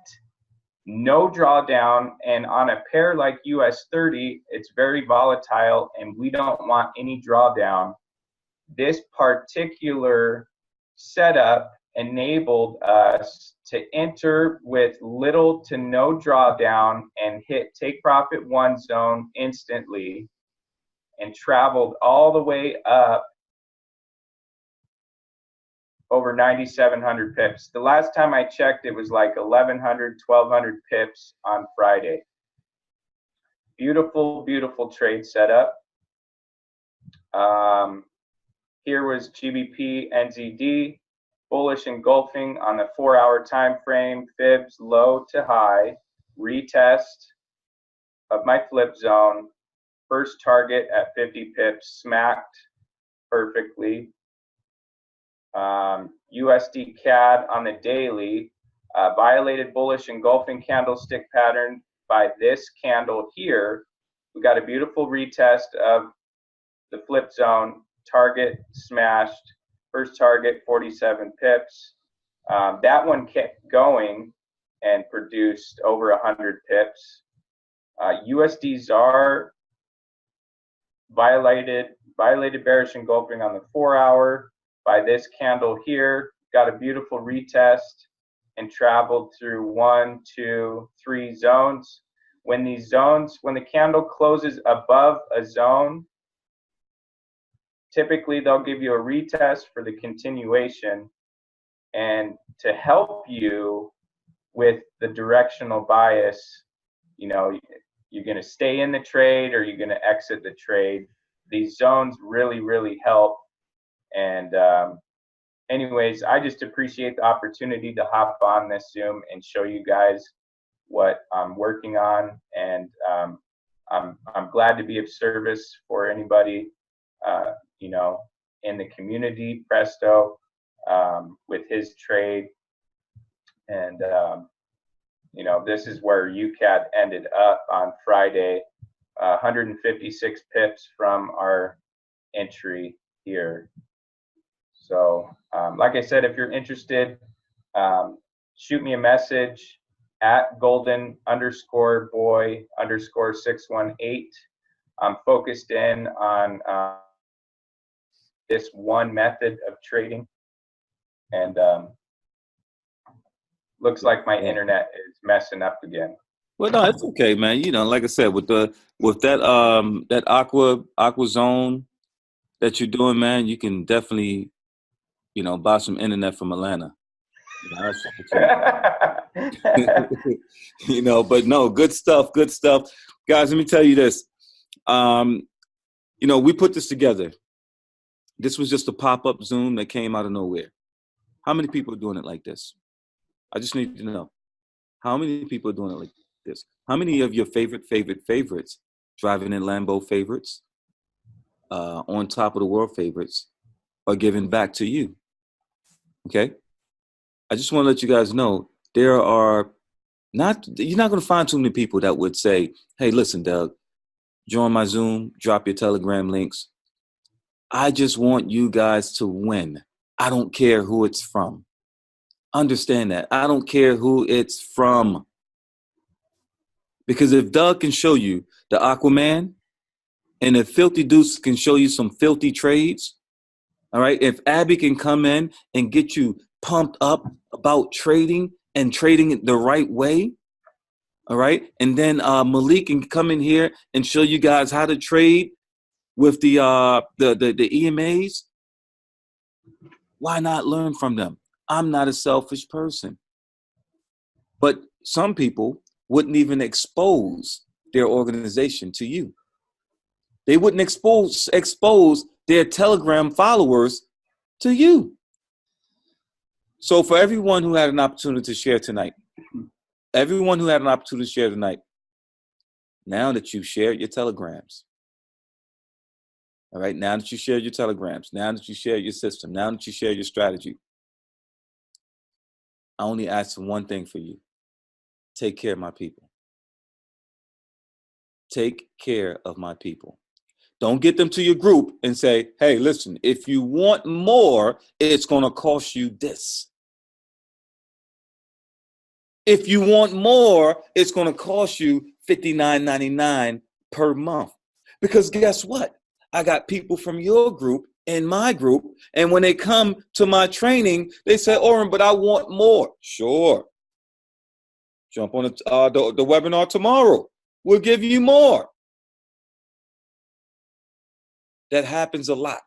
no drawdown, and on a pair like US 30, it's very volatile and we don't want any drawdown. This particular setup enabled us to enter with little to no drawdown and hit take profit 1 zone instantly, and traveled all the way up over 9,700 pips. The last time I checked, it was like 1,100, 1,200 pips on Friday. Beautiful, beautiful trade setup. Here was GBP NZD, bullish engulfing on the 4-hour time frame, fibs low to high, retest of my flip zone, first target at 50 pips, smacked perfectly. USD CAD on the daily, violated bullish engulfing candlestick pattern by this candle here. We got a beautiful retest of the flip zone, target smashed, first target 47 pips. That one kept going and produced over 100 pips. USD ZAR violated bearish engulfing on the 4-hour by this candle here, got a beautiful retest and traveled through 1, 2, 3 zones. When the candle closes above a zone, typically they'll give you a retest for the continuation. And to help you with the directional bias, you know, you're going to stay in the trade or you're going to exit the trade. These zones really, really help. And anyways, I just appreciate the opportunity to hop on this Zoom and show you guys what I'm working on. And I'm glad to be of service for anybody, you know, in the community, Presto, with his trade. And, you know, this is where UCAD ended up on Friday, 156 pips from our entry here. So, like I said, if you're interested, shoot me a message at golden_boy_618. I'm focused in on this one method of trading, and looks like my internet is messing up again. Well, no, it's okay, man. You know, like I said, with that that aqua zone that you're doing, man, you can definitely, you know, buy some internet from Atlanta. You know, you know, but no, good stuff, guys. Let me tell you this. You know, we put this together. This was just a pop-up Zoom that came out of nowhere. How many people are doing it like this? I just need to know. How many people are doing it like this? How many of your favorites, driving in Lambo favorites, on top of the world favorites, are giving back to you? Okay? I just want to let you guys know you're not going to find too many people that would say, hey, listen, Doug, join my Zoom, drop your Telegram links. I just want you guys to win. I don't care who it's from. Understand that. I don't care who it's from. Because if Doug can show you the Aquaman, and if Filthy Deuce can show you some filthy trades, all right, if Abby can come in and get you pumped up about trading and trading it the right way, all right, and then Malik can come in here and show you guys how to trade with the EMAs, why not learn from them? I'm not a selfish person. But some people wouldn't even expose their organization to you. They wouldn't expose their Telegram followers to you. So for everyone who had an opportunity to share tonight, now that you've shared your Telegrams, all right, now that you shared your Telegrams, now that you shared your system, now that you shared your strategy, I only ask for one thing for you. Take care of my people. Take care of my people. Don't get them to your group and say, hey, listen, if you want more, it's going to cost you this. If you want more, it's going to cost you $59.99 per month. Because guess what? I got people from your group in my group, and when they come to my training, they say, Oran, but I want more. Sure. Jump on the webinar tomorrow. We'll give you more. That happens a lot.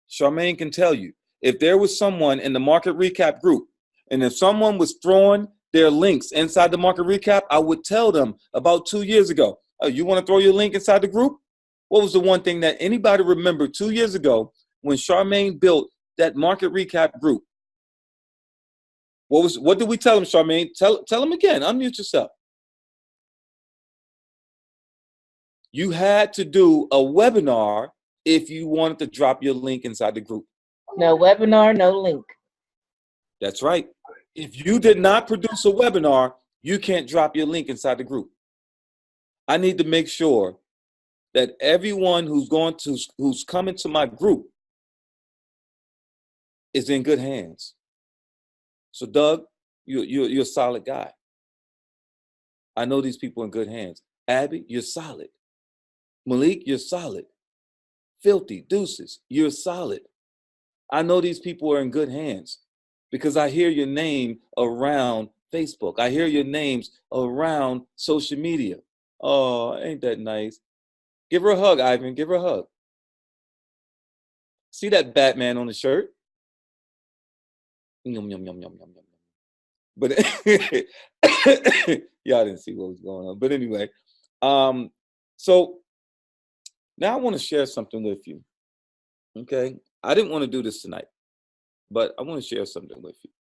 Charmaine can tell you, if there was someone in the market recap group, and if someone was throwing their links inside the market recap, I would tell them about 2 years ago, oh, you want to throw your link inside the group? What was the one thing that anybody remembered 2 years ago when Charmaine built that market recap group? What did we tell them, Charmaine? Tell them again. Unmute yourself. You had to do a webinar if you wanted to drop your link inside the group. No webinar, no link. That's right. If you did not produce a webinar, you can't drop your link inside the group. I need to make sure that everyone who's coming to my group is in good hands. So Doug, you're a solid guy. I know these people in good hands. Abby, you're solid. Malik, you're solid. Filthy Deuces, you're solid. I know these people are in good hands because I hear your name around Facebook. I hear your names around social media. Oh, ain't that nice? Give her a hug, Ivan. Give her a hug. See that Batman on the shirt? Yum, yum, yum, yum, yum, yum. But y'all didn't see what was going on. But anyway, so now I want to share something with you. Okay? I didn't want to do this tonight, but I want to share something with you.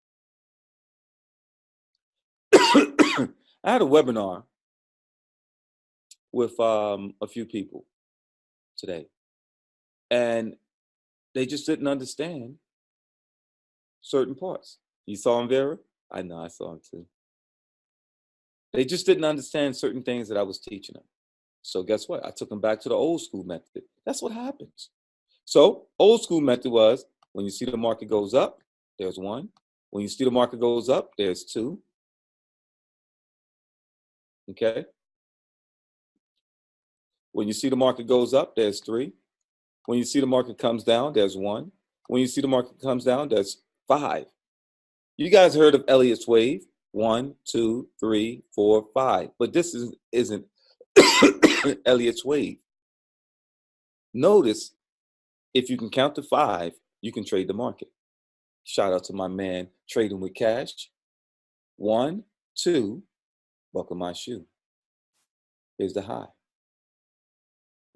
I had a webinar with a few people today, and they just didn't understand certain parts. You saw him, Vera? I know, I saw him too. They just didn't understand certain things that I was teaching them. So guess what? I took them back to the old school method. That's what happens. So old school method was when you see the market goes up, there's one. When you see the market goes up, there's two. Okay? When you see the market goes up, there's three. When you see the market comes down, there's one. When you see the market comes down, there's five. You guys heard of Elliott's wave? 1, 2, 3, 4, 5. But this isn't Elliott's wave. Notice, if you can count to 5, you can trade the market. Shout out to my man Trading with Cash. 1, 2, buckle my shoe. Here's the high.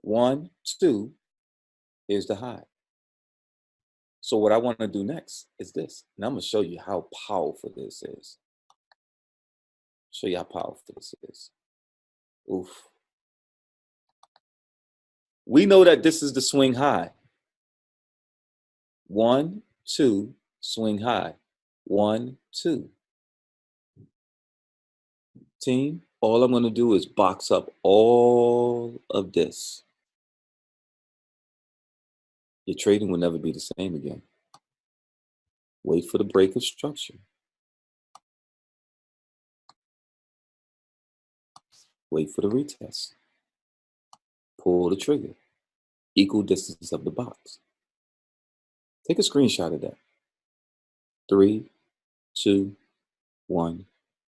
1, 2, here's the high. So what I want to do next is this. And I'm going to show you how powerful this is. Show you how powerful this is. Oof. We know that this is the swing high. 1, 2, swing high. 1, 2. Team, all I'm going to do is box up all of this. Your trading will never be the same again. Wait for the break of structure. Wait for the retest. Pull the trigger. Equal distance of the box. Take a screenshot of that. 3, 2, 1.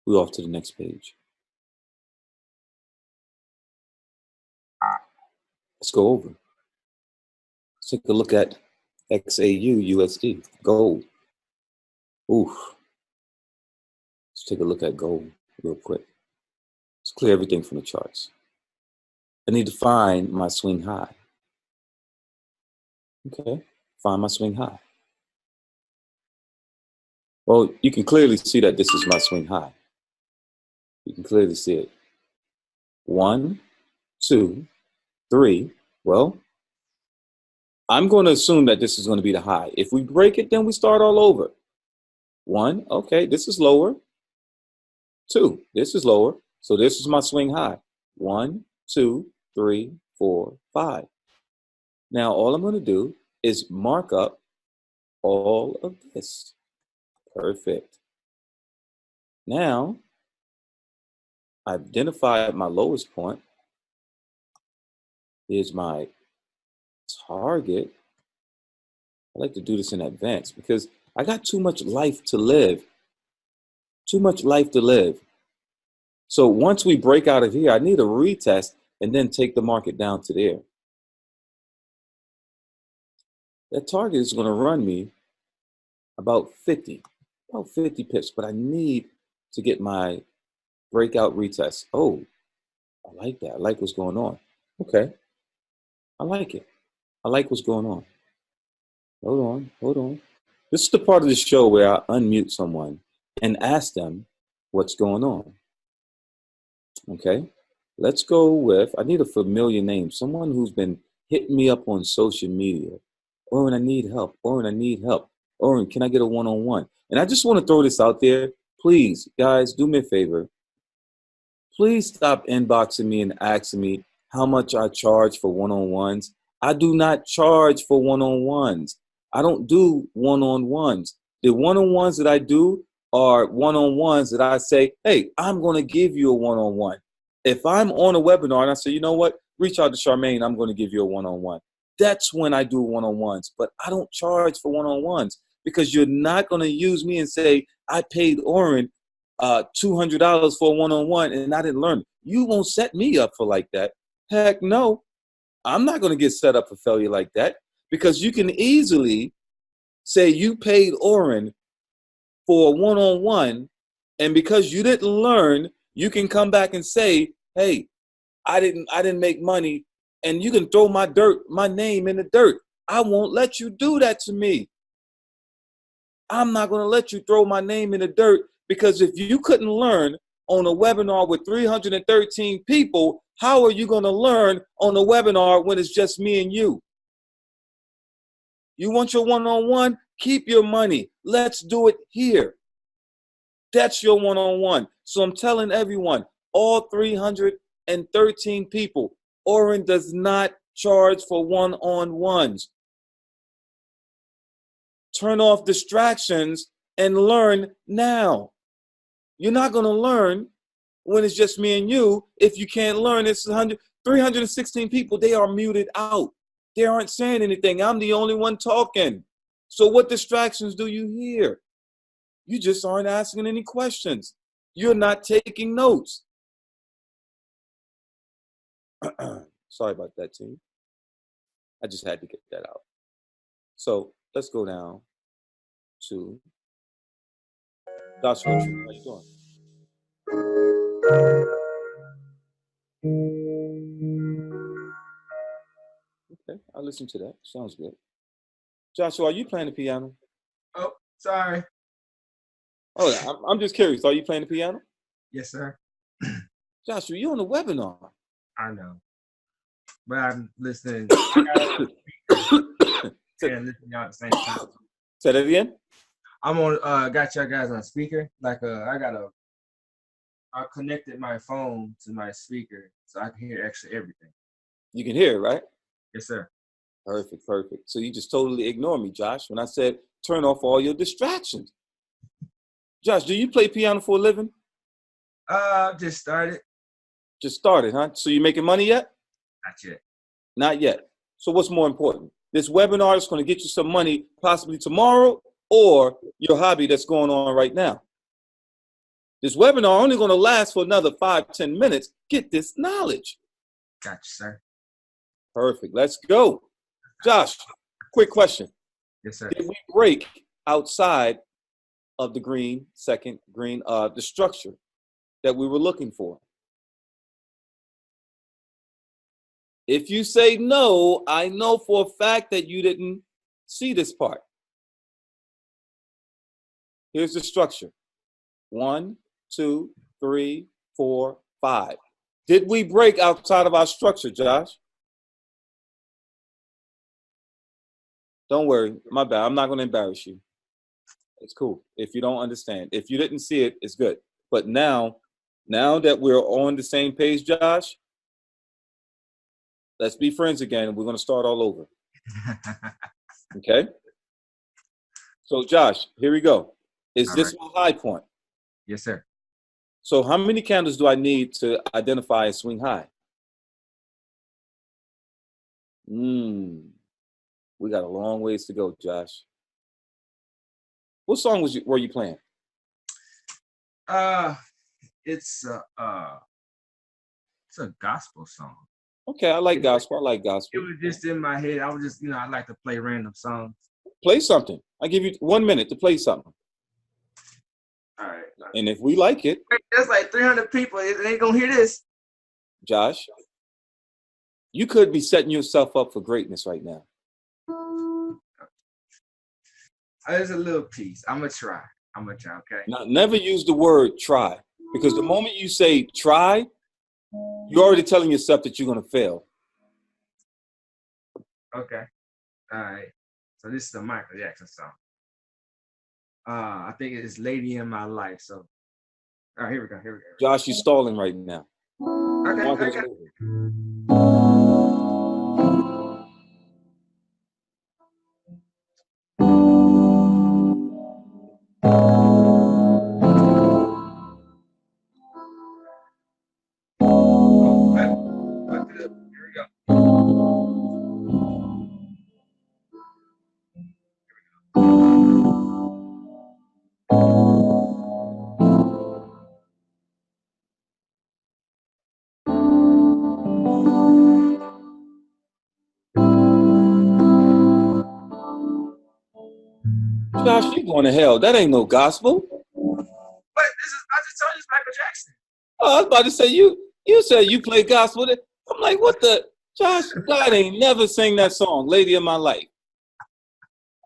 We're off to the next page. Let's go over. Let's take a look at XAU USD, gold. Oof. Let's take a look at gold real quick. Let's clear everything from the charts. I need to find my swing high. Okay, find my swing high. Well, you can clearly see that this is my swing high. You can clearly see it. 1, 2, 3. Well, I'm going to assume that this is going to be the high. If we break it, then we start all over. 1, okay, this is lower. 2, this is lower. So this is my swing high. 1, 2, 3, 4, 5. Now, all I'm going to do is mark up all of this. Perfect. Now, I've identified my lowest point. Here's my target. I like to do this in advance because I got too much life to live. Too much life to live. So once we break out of here, I need a retest and then take the market down to there. That target is going to run me about 50 pips, but I need to get my breakout retest. Oh, I like that. I like what's going on. Okay. I like it. I like what's going on. Hold on. This is the part of the show where I unmute someone and ask them what's going on. Okay. Let's go with, I need a familiar name, someone who's been hitting me up on social media. Oran, I need help. Oran, I need help. Oran, can I get a one-on-one? And I just want to throw this out there. Please, guys, do me a favor. Please stop inboxing me and asking me how much I charge for one-on-ones. I do not charge for one-on-ones. I don't do one-on-ones. The one-on-ones that I do are one-on-ones that I say, hey, I'm going to give you a one-on-one. If I'm on a webinar and I say, you know what, reach out to Charmaine, I'm going to give you a one-on-one. That's when I do one-on-ones, but I don't charge for one-on-ones because you're not going to use me and say, I paid Oran $200 for a one-on-one and I didn't learn. You won't set me up for like that. Heck no. I'm not going to get set up for failure like that because you can easily say you paid Oran for a one-on-one and because you didn't learn, you can come back and say, hey, I didn't make money, and you can throw my name in the dirt. I won't let you do that to me. I'm not going to let you throw my name in the dirt because if you couldn't learn on a webinar with 313 people, how are you going to learn on a webinar when it's just me and you? You want your one-on-one? Keep your money. Let's do it here. That's your one-on-one. So I'm telling everyone, all 313 people, Oran does not charge for one-on-ones. Turn off distractions and learn now. You're not going to learn when it's just me and you. If you can't learn, it's 316 people, they are muted out. They aren't saying anything. I'm the only one talking. So what distractions do you hear? You just aren't asking any questions. You're not taking notes. Sorry about that, team. I just had to get that out. So let's go down to Joshua. How you doing? Okay, I'll listen to that. Sounds good. Joshua, are you playing the piano? Oh, sorry. Oh, I'm just curious. Are you playing the piano? Yes, sir. Joshua, you're on the webinar. I know. But I'm listening. I and listening out at the same time. Say that again? I'm on got y'all guys on speaker. Like I connected my phone to my speaker so I can hear actually everything. You can hear it, right? Yes, sir. Perfect. So you just totally ignore me, Josh, when I said turn off all your distractions. Josh, do you play piano for a living? Just started. Just started, huh? So you making money yet? Not yet. Not yet. So what's more important? This webinar is going to get you some money possibly tomorrow or your hobby that's going on right now. This webinar only going to last for another 5-10 minutes. Get this knowledge. Gotcha, sir. Perfect. Let's go. Josh, quick question. Yes, sir. Did we break outside of the second green, the structure that we were looking for? If you say no, I know for a fact that you didn't see this part. Here's the structure. 1, 2, 3, 4, 5. Did we break outside of our structure, Josh? Don't worry, my bad. I'm not going to embarrass you. It's cool. If you don't understand, if you didn't see it, it's good. But now that we're on the same page, Josh, Let's be friends again. We're going to start all over. Okay? So, Josh, here we go. Is All this right. my high point? Yes, sir. So how many candles do I need to identify a swing high? We got a long ways to go, Josh. What song were you playing? It's a gospel song. Okay, I like gospel. I like It gospel. was just in my head. I was just, I like to play random songs. Play something. I give you 1 minute to play something. All right. And if we like it, That's like 300 people. They ain't gonna hear this. Josh, you could be setting yourself up for greatness right now. There's a little piece. I'm gonna try. Okay. Now, never use the word try, because the moment you say try, you're already telling yourself that you're going to fail. Okay. All right. So this is a Michael Jackson song. I think it's "Lady in My Life." So, all right, here we go. Josh, you're stalling right now. Okay. Josh, you're going to hell. That ain't no gospel. But I just told you it's Michael Jackson. Oh, I was about to say, you said you play gospel. I'm like, what the? Josh, God ain't never sang that song, Lady of My Life.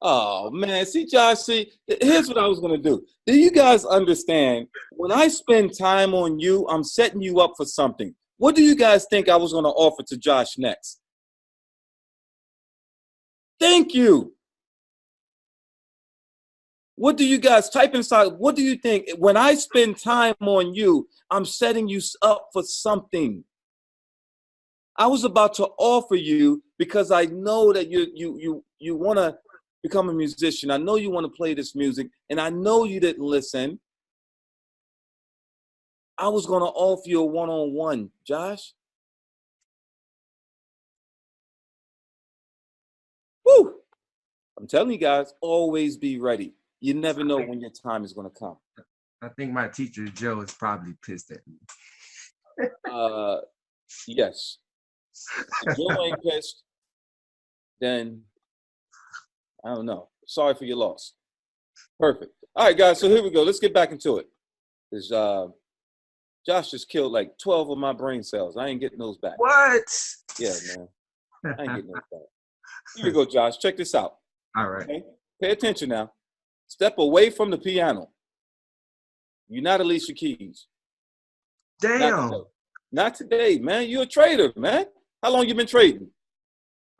Oh, man. See, Josh, here's what I was going to do. Do you guys understand? When I spend time on you, I'm setting you up for something. What do you guys think I was going to offer to Josh next? Thank you. What do you guys type inside? What do you think? When I spend time on you, I'm setting you up for something. I was about to offer you because I know that you want to become a musician. I know you want to play this music, and I know you didn't listen. I was going to offer you a one-on-one, Josh. Woo! I'm telling you guys, always be ready. You never know when your time is going to come. I think my teacher, Joe, is probably pissed at me. Yes. If Joe ain't pissed, then I don't know. Sorry for your loss. Perfect. All right, guys, so here we go. Let's get back into it. Because Josh just killed like 12 of my brain cells. I ain't getting those back. What? Yeah, man. I ain't getting those back. Here we go, Josh. Check this out. All right. Okay? Pay attention now. Step away from the piano. You're not Alicia Keys. Damn. Not today, man. You're a trader, man. How long you been trading?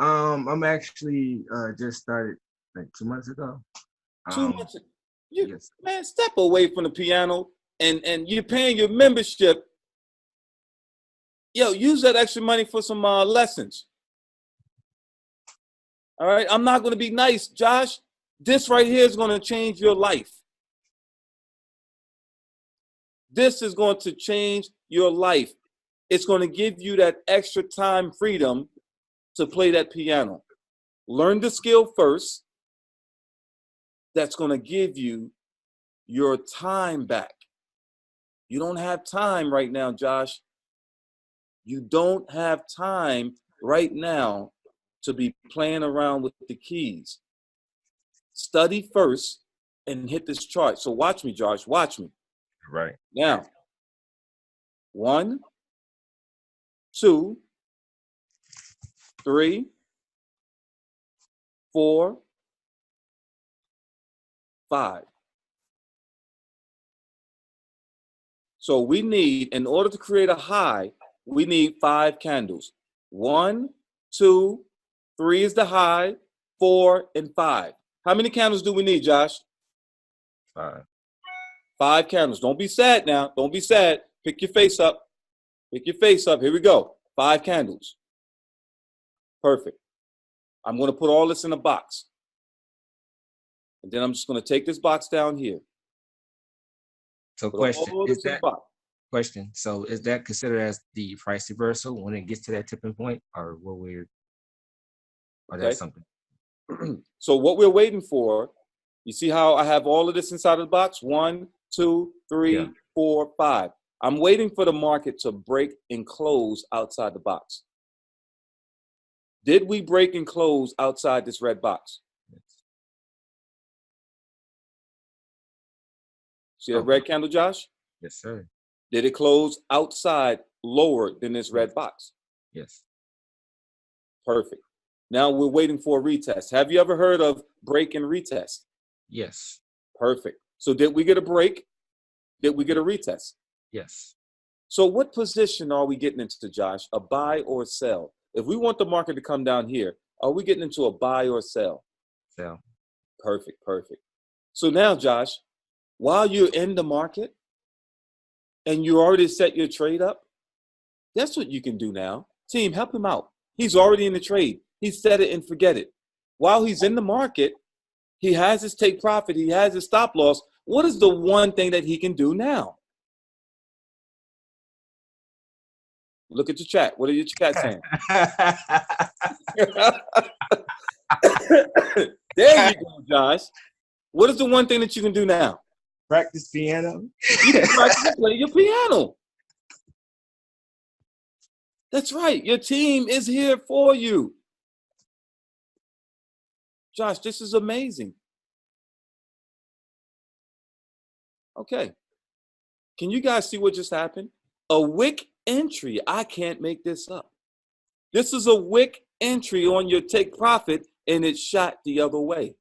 I'm actually just started like 2 months ago. 2 months ago. Yes. Man, step away from the piano and you're paying your membership. Yo, use that extra money for some lessons. All right? I'm not going to be nice, Josh. This right here is going to change your life. This is going to change your life. It's going to give you that extra time freedom to play that piano. Learn the skill first. That's going to give you your time back. You don't have time right now, Josh. You don't have time right now to be playing around with the keys. Study first and hit this chart. So watch me, Josh. Watch me. Right. Now, 1, 2, 3, 4, 5. So we need, in order to create a high, we need 5 candles. 1, 2, 3 is the high, 4, and 5. How many candles do we need, Josh? 5. 5 candles. Don't be sad now. Don't be sad. Pick your face up. Pick your face up. Here we go. 5 candles. Perfect. I'm going to put all this in a box. And then I'm just going to take this box down here. So Put question, all is this in a that box. question? So is that considered as the price reversal when it gets to that tipping point, or what we're, or Okay. that's something? So what we're waiting for, you see how I have all of this inside of the box? 1, 2, 3, 4, 5. I'm waiting for the market to break and close outside the box. Did we break and close outside this red box? See that red candle, Josh? Yes, sir. Did it close outside lower than this red box? Yes. Perfect. Now we're waiting for a retest. Have you ever heard of break and retest? Yes. Perfect. So did we get a break? Did we get a retest? Yes. So what position are we getting into, Josh? A buy or a sell? If we want the market to come down here, are we getting into a buy or a sell? Sell. Perfect, perfect. So now, Josh, while you're in the market and you already set your trade up, guess what you can do now? Team, help him out. He's already in the trade. He set it and forget it. While he's in the market, he has his take profit. He has his stop loss. What is the one thing that he can do now? Look at your chat. What are your chat saying? There you go, Josh. What is the one thing that you can do now? Practice piano. You can practice and play your piano. That's right. Your team is here for you. Josh, this is amazing. Okay. Can you guys see what just happened? A wick entry. I can't make this up. This is a wick entry on your take profit, and it shot the other way.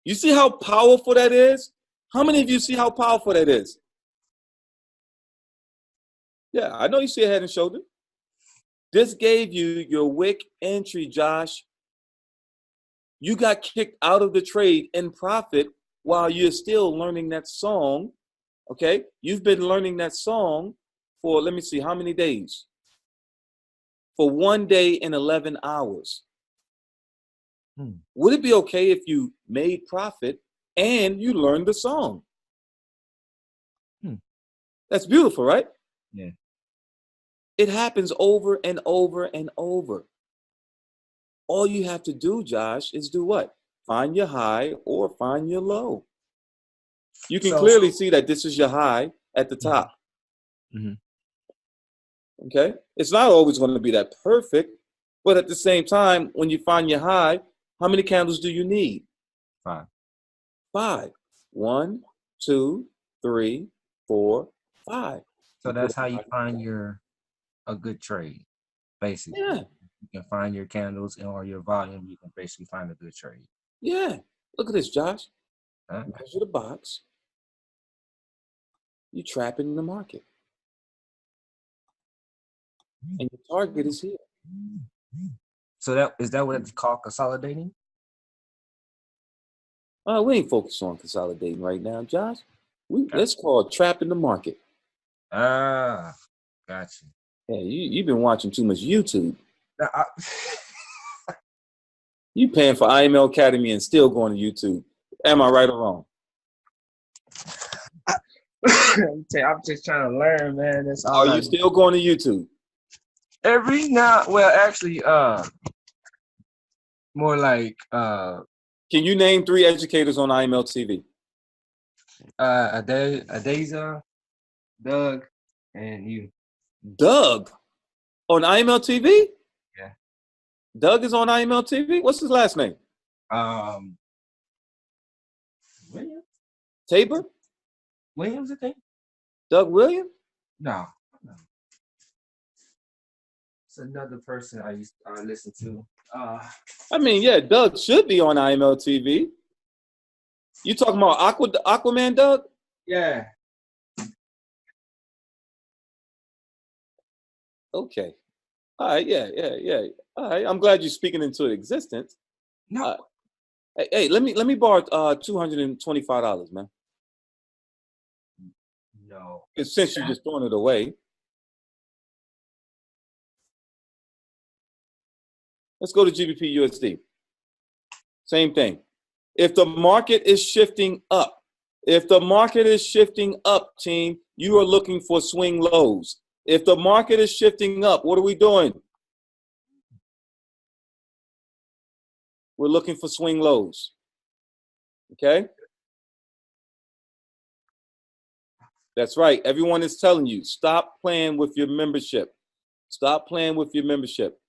You see how powerful that is? How many of you see how powerful that is? Yeah, I know you see a head and shoulder. This gave you your wick entry, Josh. You got kicked out of the trade in profit while you're still learning that song. Okay? You've been learning that song for, let me see, how many days? For 1 day and 11 hours. Would it be okay if you made profit and you learned the song? That's beautiful, right? Yeah. It happens over and over and over. All you have to do, Josh, is do what? Find your high or find your low. You can clearly see that this is your high at the top. Okay? It's not always going to be that perfect, but at the same time, when you find your high, how many candles do you need? 5. 5. 1, 2, 3, 4, 5. So that's how you find a good trade, basically. Yeah. You can find your candles or your volume. You can basically find a good trade. Yeah. Look at this, Josh. Measure the box. You're trapping the market. And your target is here. So is that what it's called, consolidating? We ain't focused on consolidating right now, Josh. Let's call it trapping the market. Ah, gotcha. Yeah, you've been watching too much YouTube. You paying for IML Academy and still going to YouTube. Am I right or wrong? I'm just trying to learn, man. That's all. Are you still going to YouTube? Actually, more like Can you name 3 educators on IML TV? Adeza, Doug, and you. Doug on IML TV? Yeah. Doug is on IML TV? What's his last name? Williams? Tabor? Williams, I think. Doug Williams? No. It's another person I listen to. I mean, yeah, Doug should be on IML TV. You talking about Aquaman Doug? Yeah. Okay. All right, yeah. All right, I'm glad you're speaking into existence. No. Hey, let me borrow $225, man. No. Since you're just throwing it away. Let's go to GBP USD. Same thing. If the market is shifting up, team, you are looking for swing lows. If the market is shifting up, what are we doing? We're looking for swing lows. Okay? That's right. Everyone is telling you, stop playing with your membership. Stop playing with your membership.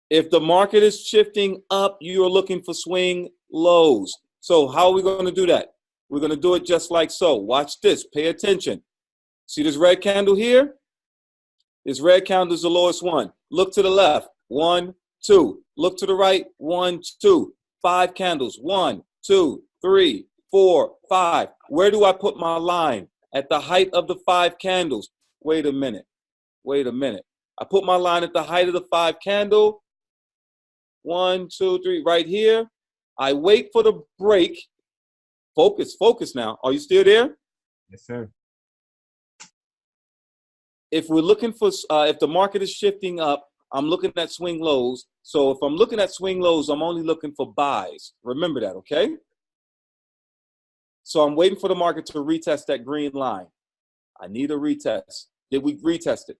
If the market is shifting up, you are looking for swing lows. So how are we going to do that? We're going to do it just like so. Watch this. Pay attention. See this red candle here? This red candle is the lowest one. Look to the left. 1, 2. Look to the right. 1, 2. 5 candles. 1, 2, 3, 4, 5. Where do I put my line? At the height of the 5 candles. Wait a minute. I put my line at the height of the 5 candle. 1, 2, 3, right here. I wait for the break. Focus now. Are you still there? Yes, sir. If we're looking for, if the market is shifting up, I'm looking at swing lows. So if I'm looking at swing lows, I'm only looking for buys. Remember that, okay? So I'm waiting for the market to retest that green line. I need a retest. Did we retest it?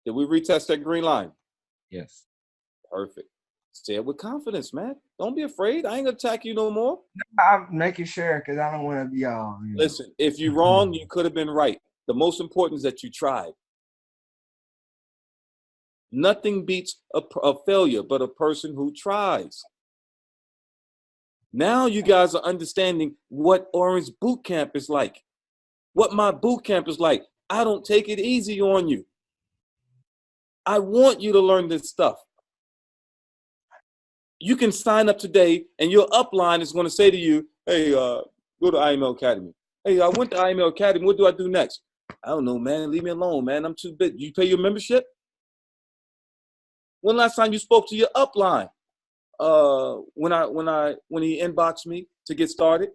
Did we retest that green line? Yes. Perfect. Say it with confidence, man. Don't be afraid. I ain't gonna attack you no more. I'm making sure because I don't want to be all. Listen, if you're wrong, you could have been right. The most important is that you tried. Nothing beats a failure but a person who tries. Now you guys are understanding what Oran's boot camp is like. What my boot camp is like. I don't take it easy on you. I want you to learn this stuff. You can sign up today and your upline is going to say to you, hey, go to IML Academy. Hey, I went to IML Academy. What do I do next? I don't know, man. Leave me alone, man. I'm too big. You pay your membership? When last time you spoke to your upline? When he inboxed me to get started.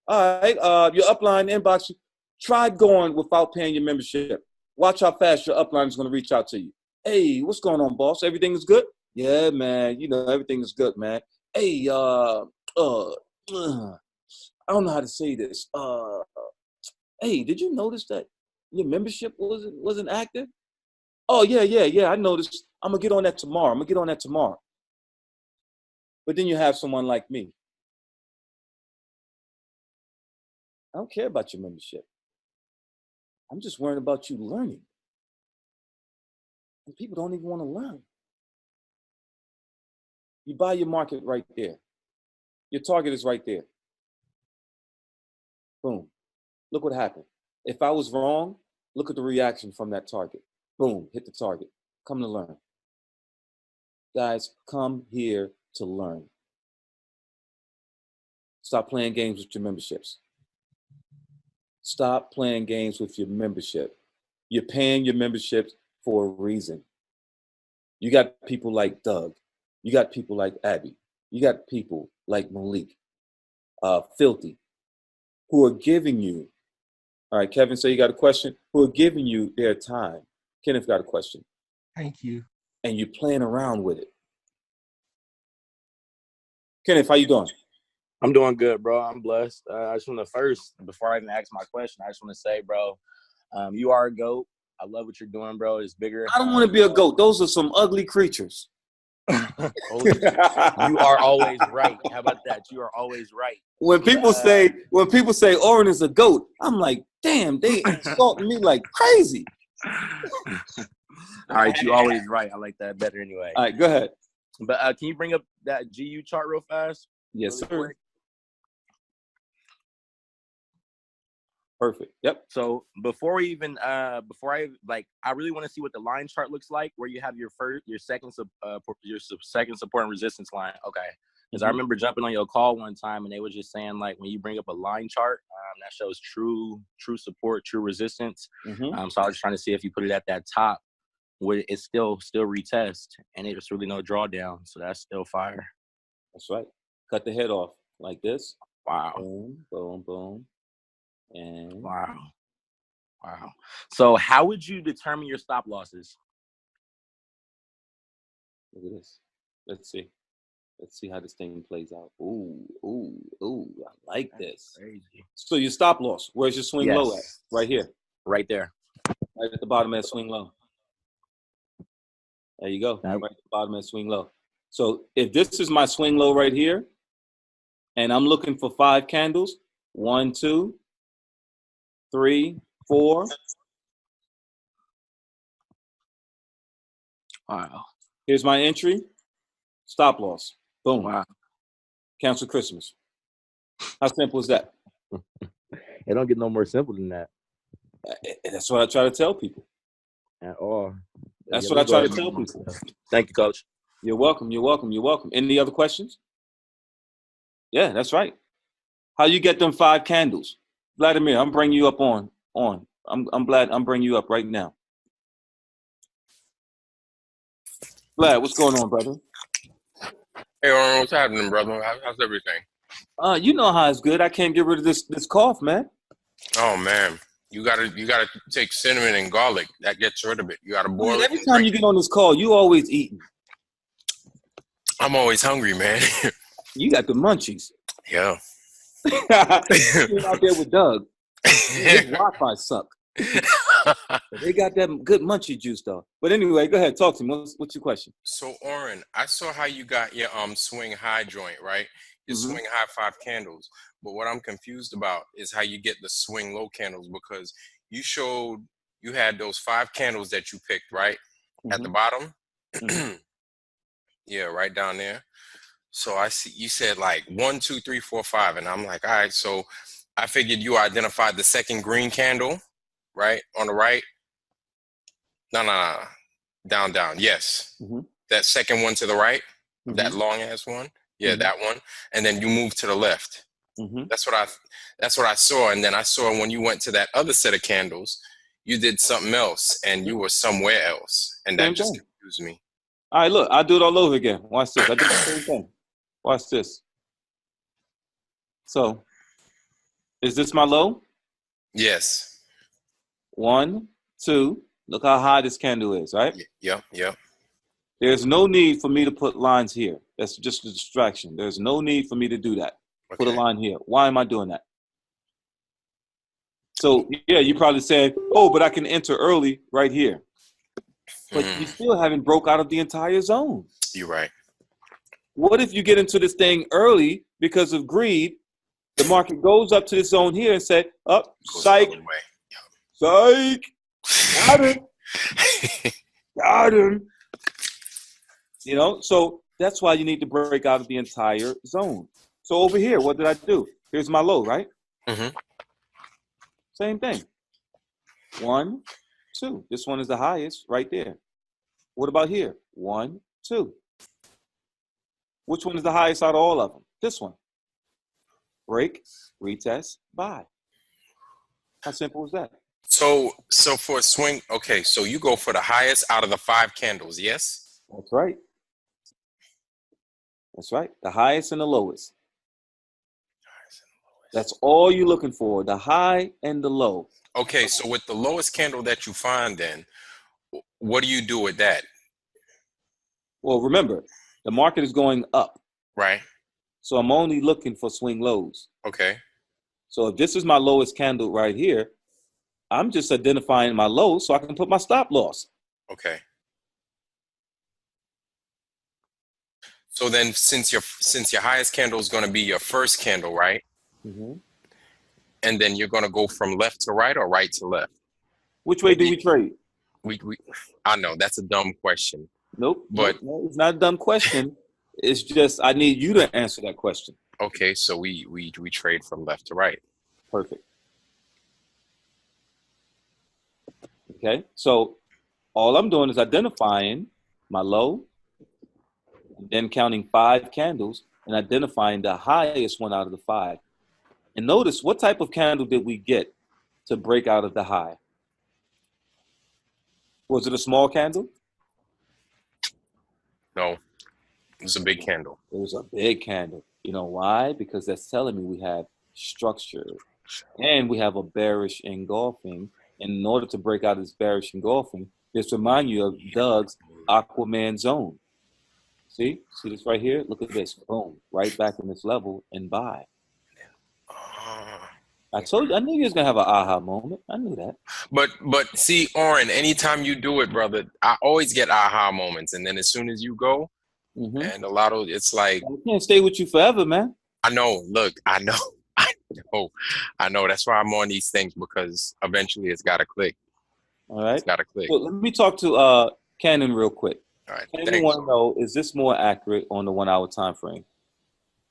All right, your upline inbox you. Try going without paying your membership. Watch how fast your upline is going to reach out to you. Hey, what's going on, boss? Everything is good? Yeah, man. You know, everything is good, man. Hey, I don't know how to say this. Hey, did you notice that your membership wasn't active? Oh, yeah. I noticed. I'm gonna get on that tomorrow. But then you have someone like me. I don't care about your membership. I'm just worried about you learning. And people don't even want to learn. You buy your market right there. Your target is right there. Boom. Look what happened. If I was wrong, look at the reaction from that target. Boom, hit the target. Come to learn. Guys, come here to learn. Stop playing games with your memberships. Stop playing games with your membership. You're paying your memberships for a reason. You got people like Doug. You got people like Abby. You got people like Malik, Filthy, who are giving you, all right, Kevin, say you got a question, who are giving you their time. Kenneth got a question. Thank you. And you're playing around with it. Kenneth, how you doing? I'm doing good, bro. I'm blessed. I just want to first, before I even ask my question, I just want to say, bro, you are a GOAT. I love what you're doing, bro. It's bigger. I don't want to be a GOAT. Those are some ugly creatures. You are always right. How about that? You are always right. When people say Oran is a GOAT, I'm like, damn, they insulting me like crazy. All right, you always right. I like that better anyway. All right, go ahead. But can you bring up that GU chart real fast? Yes, really sir. Quick? Perfect. Yep. So before I really want to see what the line chart looks like, where you have your second support and resistance line. Okay. Because I remember jumping on your call one time and they were just saying, like, when you bring up a line chart, that shows true support, true resistance. So I was just trying to see if you put it at that top, where it's still retest, and it's really no drawdown. So that's still fire. That's right. Cut the head off like this. Wow. Boom, boom, boom. And wow. So how would you determine your stop losses? Look at this. Let's see. Let's see how this thing plays out. Ooh, ooh, ooh. I like this. Crazy. So your stop loss, where's your swing low at? Yes. Right here. Right there. Right at the bottom of that swing low. There you go. Now- Right at the bottom of that swing low. So if this is my swing low right here, and I'm looking for 5 candles, 1, 2, 3, 4. Wow. Here's my entry. Stop loss. Boom. Wow. Cancel Christmas. How simple is that? It don't get no more simple than that That's what I try to tell people. at all. That's Yeah, what I let's try go to ahead tell and- people. Thank you, Coach. You're welcome. You're welcome. You're welcome. Any other questions? Yeah, that's right. How you get them 5 candles? Vladimir, I'm bringing you up on. I'm glad I'm bringing you up right now. Vlad, what's going on, brother? Hey, Oran, what's happening, brother? How's everything? You know how it's good. I can't get rid of this cough, man. Oh man, you gotta take cinnamon and garlic. That gets rid of it. You gotta boil it. Every and time drink you get on this call, you always eating. I'm always hungry, man. You got the munchies. Yeah. You're out there with Doug. His Wi-Fi suck. They got that good munchie juice though. But anyway, go ahead. Talk to me. What's your question? So, Oran, I saw how you got your swing high joint, right? Your swing high 5 candles. But what I'm confused about is how you get the swing low candles, because you showed you had those 5 candles that you picked, right? At the bottom. Yeah, right down there. So I see you said like 1, 2, 3, 4, 5, and I'm like, all right. So I figured you identified the second green candle, right, on the right. No. Down. Yes, that second one to the right, that long ass one. Yeah, that one. And then you move to the left. That's what I saw. And then I saw when you went to that other set of candles, you did something else, and you were somewhere else, and that just confused me. All right, look, I'll do it all over again. Watch this. I did the same thing. Watch this. So, is this my low? Yes. 1, 2. Look how high this candle is, right? Yep. There's no need for me to put lines here. That's just a distraction. There's no need for me to do that. Put a line here. Why am I doing that? So, yeah, you probably said, oh, but I can enter early right here. But you still haven't broke out of the entire zone. You're right. What if you get into this thing early because of greed? The market goes up to this zone here and say, up, psych, psych, got him, got him. You know, so that's why you need to break out of the entire zone. So over here, what did I do? Here's my low, right? Same thing. 1, 2. This one is the highest right there. What about here? 1, 2. Which one is the highest out of all of them? This one. Break, retest, buy. How simple is that? So for a swing, okay, so you go for the highest out of the 5 candles, yes? That's right. That's right. The highest and the lowest. That's all you're looking for, the high and the low. Okay, so with the lowest candle that you find then, what do you do with that? Well, remember, the market is going up. Right. So I'm only looking for swing lows. Okay. So if this is my lowest candle right here, I'm just identifying my low so I can put my stop loss. Okay. So then since your highest candle is going to be your first candle, right? And then you're going to go from left to right or right to left? Which way do we trade? I know that's a dumb question. Nope. But no, it's not a dumb question. It's just I need you to answer that question. Okay, so we trade from left to right. Perfect. Okay, so all I'm doing is identifying my low, and then counting 5 candles and identifying the highest one out of the 5. And notice, what type of candle did we get to break out of the high? Was it a small candle? No, it was a big candle. It was a big candle. You know why? Because that's telling me we have structure and we have a bearish engulfing. And in order to break out of this bearish engulfing, just remind you of Doug's Aquaman zone. See this right here? Look at this. Boom. Right back in this level and buy. I told you, I knew you was gonna have an aha moment. I knew that. But see, Oran, anytime you do it, brother, I always get aha moments, and then as soon as you go, and a lot of it's like I can't stay with you forever, man. I know. Look, I know. I know. That's why I'm on these things, because eventually it's got to click. All right. It's got to click. Well, let me talk to Cannon real quick. All right. Cannon want to know, is this more accurate on the 1 hour time frame?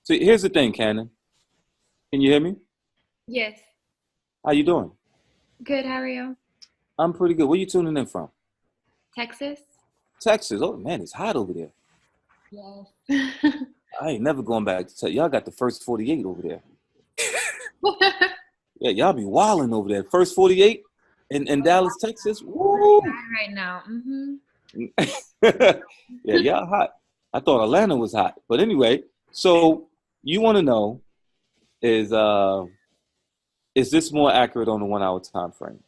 So here's the thing, Cannon. Can you hear me? Yes. How you doing? Good. How are you? I'm pretty good. Where you tuning in from? Texas? Texas. Oh, man, it's hot over there. Yes. I ain't never going back to tell y'all got the first 48 over there. Yeah, y'all be wilding over there. First 48 in Dallas, Texas. Woo! Right now. Yeah, y'all hot. I thought Atlanta was hot. But anyway, so you want to know is this more accurate on the 1 hour time frame?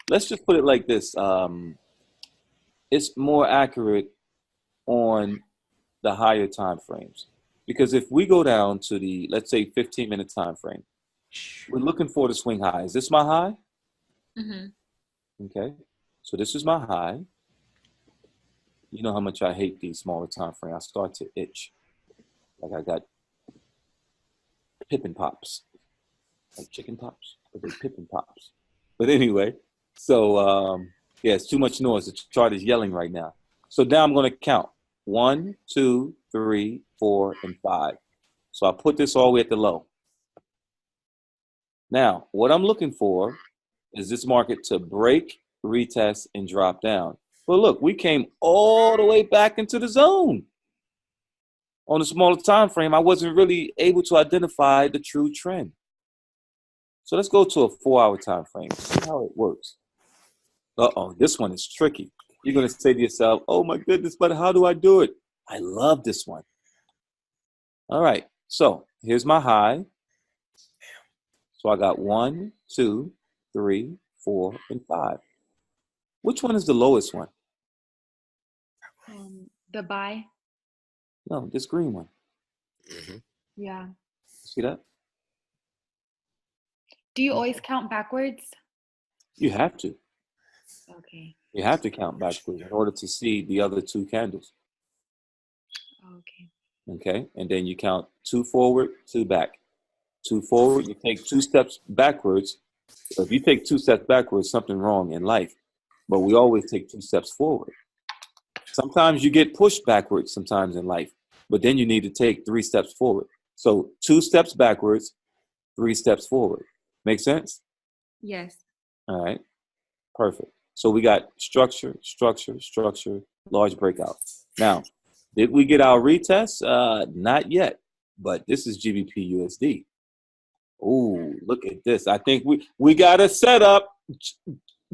Let's just put it like this. It's more accurate on the higher time frames. Because if we go down to the, let's say, 15-minute time frame, we're looking for the swing high. Is this my high? Okay. So this is my high. You know how much I hate these smaller time frames. I start to itch. Like I got Pippin Pops. Like chicken pops, but they Pippin Pops. But anyway, so yeah, it's too much noise. The chart is yelling right now. So now I'm going to count. 1, 2, 3, 4, and 5. So I put this all the way at the low. Now, what I'm looking for is this market to break, retest, and drop down. But look, we came all the way back into the zone. On a smaller time frame, I wasn't really able to identify the true trend. So let's go to a 4-hour time frame. See how it works. Uh-oh, this one is tricky. You're going to say to yourself, oh my goodness, but how do I do it? I love this one. All right, so here's my high. So I got 1, 2, 3, 4, and 5. Which one is the lowest one? The buy. No, this green one. Yeah. See that? Do you always count backwards? You have to. Okay. You have to count backwards in order to see the other 2 candles. Okay. Okay, and then you count 2 forward, 2 back. 2 forward, you take 2 steps backwards. If you take 2 steps backwards, something wrong in life. But we always take 2 steps forward. Sometimes you get pushed backwards sometimes in life, but then you need to take 3 steps forward. So 2 steps backwards, 3 steps forward. Make sense? Yes. All right, perfect. So we got structure, structure, structure, large breakout. Now, did we get our retest? Not yet, but this is GBP USD. Ooh, look at this. I think we got a setup.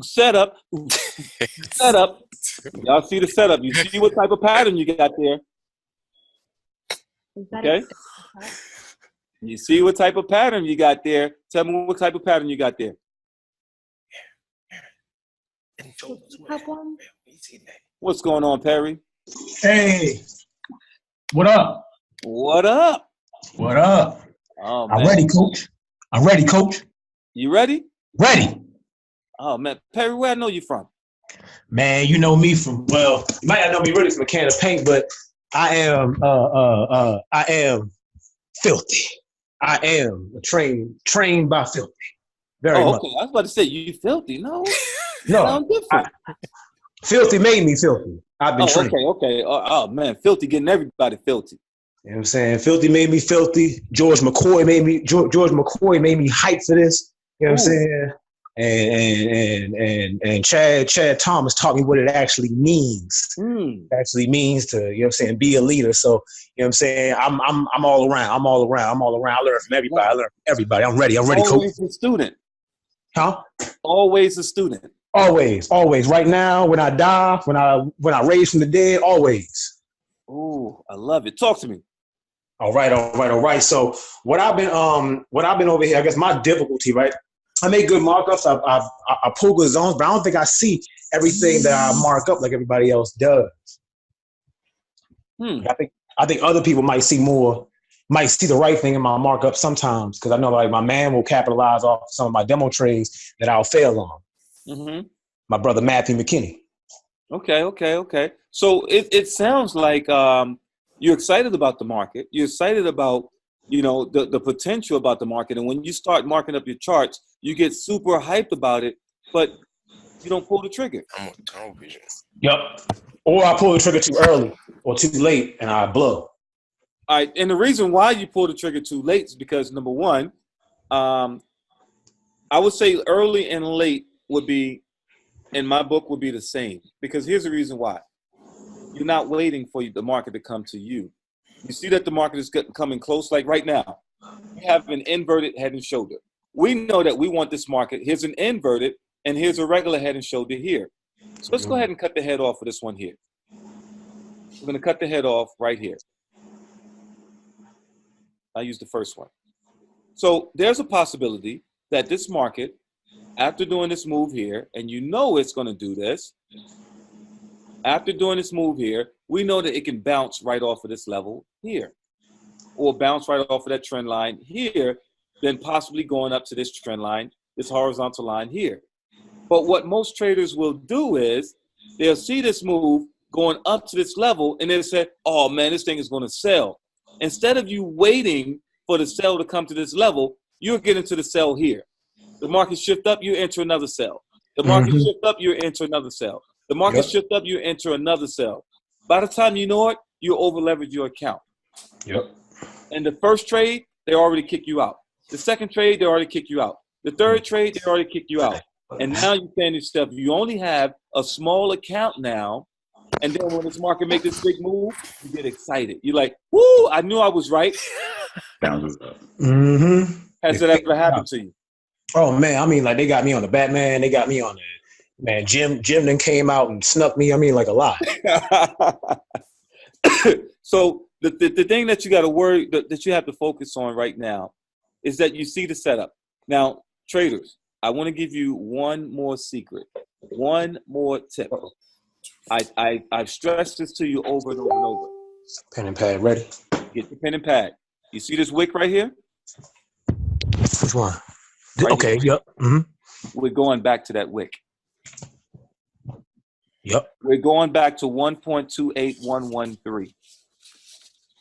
Setup. Setup. Y'all see the setup. You see what type of pattern you got there. Okay? You see what type of pattern you got there. Tell me what type of pattern you got there. What's going on, Perry? Hey, what up? What up? What up? Oh, man. I'm ready, coach. I'm ready, coach. You ready? Ready. Oh, man. Perry, where I know you from? Man, you know me from, well, you might not know me really from a can of paint, but I am filthy. I am trained by filthy. Very much. Okay. I was about to say, you filthy. No. No. Different. Filthy made me filthy. I've been trained. Okay. Oh, man. Filthy getting everybody filthy. You know what I'm saying? Filthy made me filthy. George McCoy made me hype for this. You know what I'm saying? And Chad Thomas taught me what it actually means. It actually means to, you know what I'm saying, be a leader. So, you know what I'm saying? I'm all around. I'm all around. I learn from everybody. I learn from everybody. I'm ready, coach. Always a student. Huh? Always a student. Always. Right now, when I die, when I raise from the dead, always. Ooh, I love it. Talk to me. All right. So what I've been over here, I guess my difficulty, right? I make good markups. I pull good zones, but I don't think I see everything that I mark up like everybody else does. I think other people might see the right thing in my markup sometimes, because I know like my man will capitalize off some of my demo trades that I'll fail on. Mm-hmm. My brother Matthew McKinney. Okay. So it sounds like you're excited about the market. You're excited about, the potential about the market. And when you start marking up your charts, you get super hyped about it, but you don't pull the trigger. I'm on tunnel vision. Yep. Or I pull the trigger too early or too late and I blow. All right. And the reason why you pull the trigger too late is because, number one, I would say early and late would be, in my book, would be the same. Because here's the reason why. You're not waiting for the market to come to you. You see that the market is coming close. Like right now, we have an inverted head and shoulder. We know that we want this market. Here's an inverted, and here's a regular head and shoulder here. So let's go ahead and cut the head off of this one here. We're going to cut the head off right here. I use the first one. So there's a possibility that this market, after doing this move here, and you know it's going to do this, after doing this move here, we know that it can bounce right off of this level here, or bounce right off of that trend line here, then possibly going up to this trend line, this horizontal line here. But what most traders will do is they'll see this move going up to this level, and they'll say, oh man, this thing is going to sell. Instead of you waiting for the sell to come to this level, you'll get into the sell here. The market shift up, you enter another sell. The market shift up, you enter another sell. The market shift up, you enter another sell. By the time you know it, you over leverage your account. Yep. And the first trade, they already kick you out. The second trade, they already kick you out. The third trade, they already kick you out. And now you're saying to yourself, you only have a small account now. And then when this market make this big move, you get excited. You're like, woo, I knew I was right. Mm-hmm. Has that ever happened to you? Oh man, I mean, like they got me on the Batman, they got me on the man. Jim then came out and snuck me. I mean, like a lot. So the thing that you got to worry that you have to focus on right now is that you see the setup. Now, traders, I want to give you one more secret, one more tip. I've stressed this to you over and over and over. Pen and pad ready. Get the pen and pad. You see this wick right here? Which one? Right okay. here. Yep. Mm-hmm. We're going back to that wick. Yep. We're going back to 1.28113.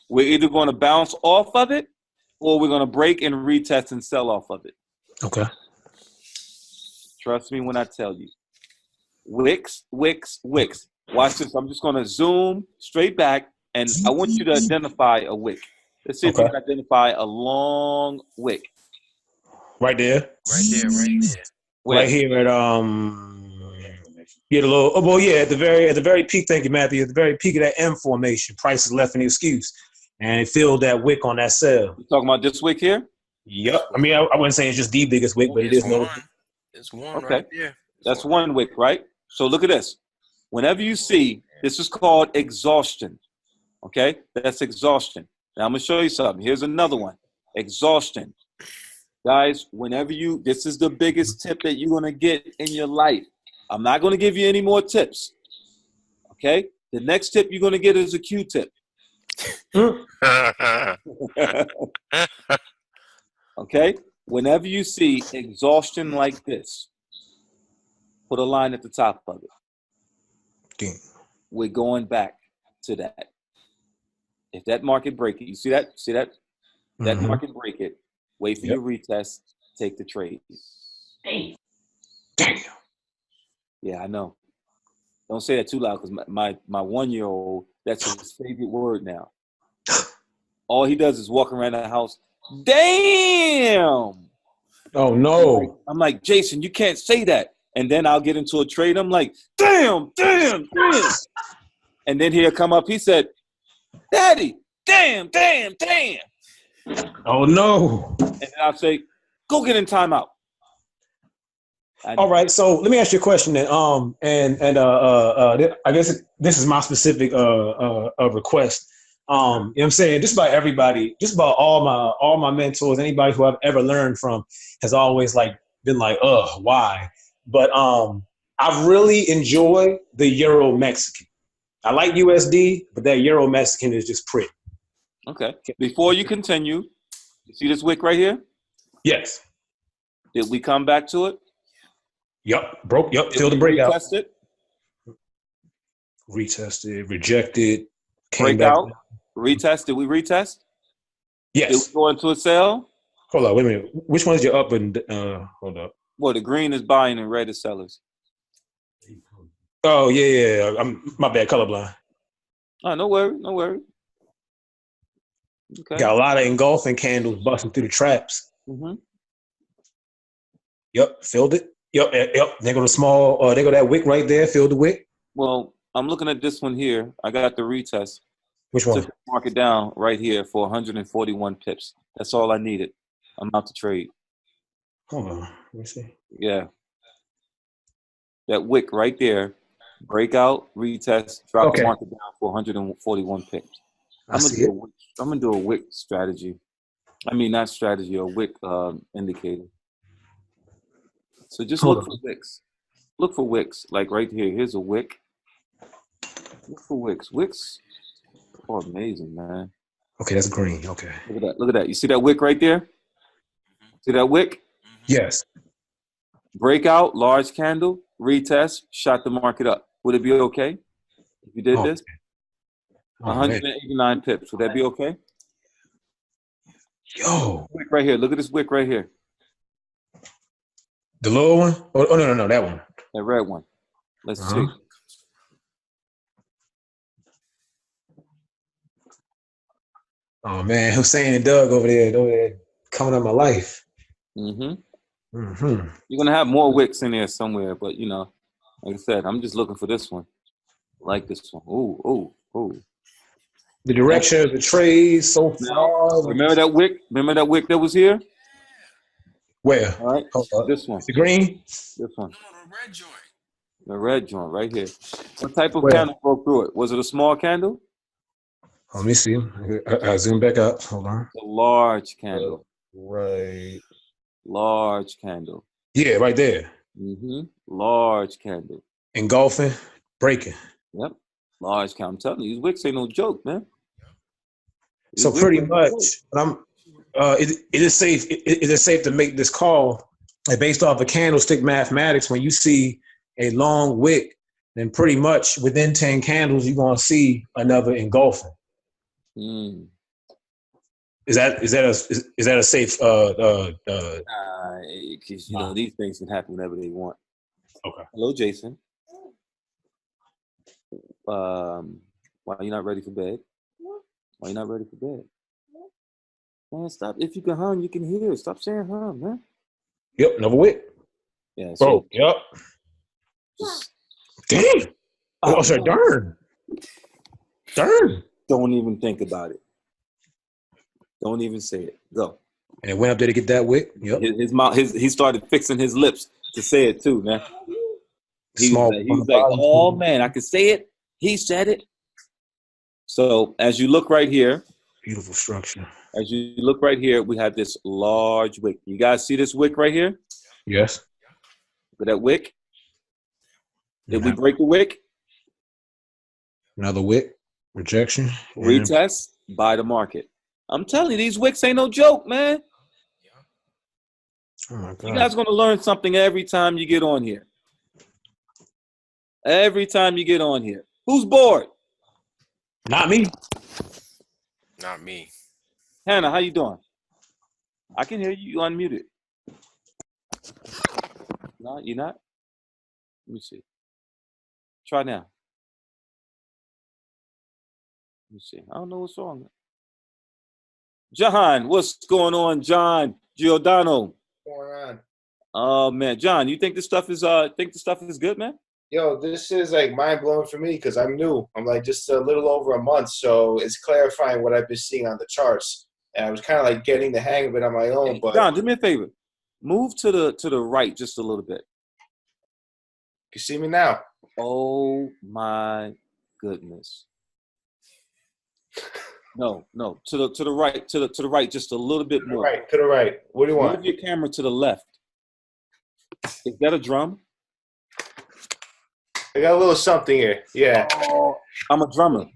We're either going to bounce off of it or we're going to break and retest and sell off of it. Okay. Trust me when I tell you. Wicks, wicks, wicks. Watch this. I'm just going to zoom straight back, and I want you to identify a wick. Let's see if you can identify a long wick. Right there. Right there. Where? Right here at get a little. Oh well, yeah. At the very peak. Thank you, Matthew. At the very peak of that M formation, prices left an excuse, and it filled that wick on that sell. You talking about this wick here? Yep. I mean, I wouldn't say it's just the biggest wick, but it is no. It's one Okay. right there. That's one wick, right? So look at this. Whenever you see, this is called exhaustion. Okay? That's exhaustion. Now I'm going to show you something. Here's another one. Exhaustion. Guys, this is the biggest tip that you're going to get in your life. I'm not going to give you any more tips. Okay? The next tip you're going to get is a Q-tip. Okay? Whenever you see exhaustion like this, put a line at the top of it. Damn. We're going back to that. If that market break it, you see that? See that? That market break it. Wait for your retest. Take the trade. Damn. Yeah, I know. Don't say that too loud because my 1-year-old, that's his favorite word now. All he does is walk around the house. Damn. Oh no. I'm like, Jason, you can't say that. And then I'll get into a trade. I'm like, damn. And then he'll come up. He said, Daddy, damn. Oh no. And then I'll say, go get in timeout. All right. So let me ask you a question then. I guess this is my specific request. You know what I'm saying? Just about everybody, just about all my mentors, anybody who I've ever learned from has always been like, why? But I really enjoy the Euro Mexican. I like USD, but that Euro Mexican is just pretty. Okay. Before you continue, you see this wick right here? Yes. Did we come back to it? Yep. Broke. Yep. Did Filled the we breakout. retest it? Retested. Rejected. Came Breakout. back. Retest. Did we retest? Yes. Did we go into a sell? Hold on. Wait a minute. Which one's your up and hold up? Well, the green is buying and red is sellers. Oh yeah. I'm my bad. Colorblind. Oh, no worry. No worry. Okay. Got a lot of engulfing candles busting through the traps. Mm-hmm. Yep. Filled it. Yep. There go the small. There go that wick right there. Filled the wick. Well, I'm looking at this one here. I got the retest. Which one? Took the market down right here for 141 pips. That's all I needed. I'm out to trade. Hold on. Let me see. Yeah. That wick right there. Breakout, retest, drop the market down for 141 pips. I'm gonna do a wick strategy. I mean, not strategy, a wick indicator. So just look for wicks. Look for wicks. Like right here. Here's a wick. Look for wicks. Wicks are amazing, man. Okay, that's green. Okay. Look at that. Look at that. You see that wick right there? See that wick? Yes. Breakout, large candle, retest, shot the market up. Would it be okay if you did this? 189 pips. Would that be okay? Yo. Wick right here. Look at this wick right here. The little one? Oh no, that one. That red one. Let's see. Oh man, Hussein and Doug over there coming up my life. Mm-hmm. You're gonna have more wicks in there somewhere, but you know, like I said, I'm just looking for this one. I like this one. Ooh. The direction of the trade so far. Remember that wick? Remember that wick that was here? Where? All right. This one. The green? This one. The red joint right here. What type of candle broke through it? Was it a small candle? Let me see. I zoom back up. Hold on. A large candle. Right. Large candle. Yeah, right there. Mm-hmm. Large candle. Engulfing, breaking. Yep. Large candle. I'm telling you, these wicks ain't no joke, man. So pretty much, it is safe. It is safe to make this call based off of candlestick mathematics. When you see a long wick, then pretty much within 10 candles, you're gonna see another engulfing. Is that a safe? Because you know these things can happen whenever they want. Okay. Hello, Jason. Why are you not ready for bed? Why are you not ready for bed? Man, stop. If you can hum, you can hear. Stop saying hum, man. Yep, another wick. Yeah. Bro, yep. Damn. Oh, sorry, darn. Don't even think about it. Don't even say it. Go. And it went up there to get that wick. Yep. His mouth. He started fixing his lips to say it too, man. He's like, oh man, I can say it. He said it. So as you look right here, beautiful structure. As you look right here, we have this large wick. You guys see this wick right here? Yes. Look at that wick. Did we break the wick? Another wick. Rejection. Retest. Buy the market. I'm telling you, these wicks ain't no joke, man. Oh my God. You guys are gonna learn something every time you get on here. Every time you get on here. Who's bored? Not me. Not me. Hannah, how you doing? I can hear you. You unmuted. No, you're not? Let me see. Try now. Let me see. I don't know what's wrong. John, what's going on, John Giordano? What's going on? Oh man, John, you think this stuff is good, man? Yo, this is like mind blowing for me because I'm new. I'm like just a little over a month, so it's clarifying what I've been seeing on the charts. And I was kind of like getting the hang of it on my own. Hey, but John, do me a favor. Move to the right just a little bit. You see me now? Oh my goodness. No, to the right, to the right, just a little bit more. To the right. What do you want? Move your camera to the left. Is that a drum? I got a little something here. Yeah. Oh, I'm a drummer.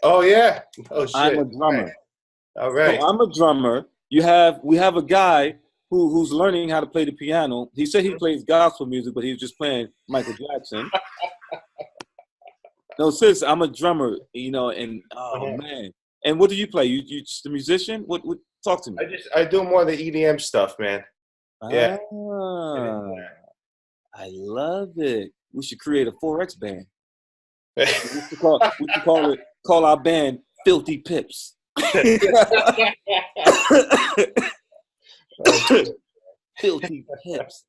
Oh yeah. Oh shit. I'm a drummer. All right. So I'm a drummer. We have a guy who's learning how to play the piano. He said he plays gospel music, but he was just playing Michael Jackson. No, sis, I'm a drummer, you know, and man. And what do you play? You just a musician? What talk to me. I do more of the EDM stuff, man. Yeah. I love it. We should create a Forex band. We should call our band Filthy Pips. Filthy Pips.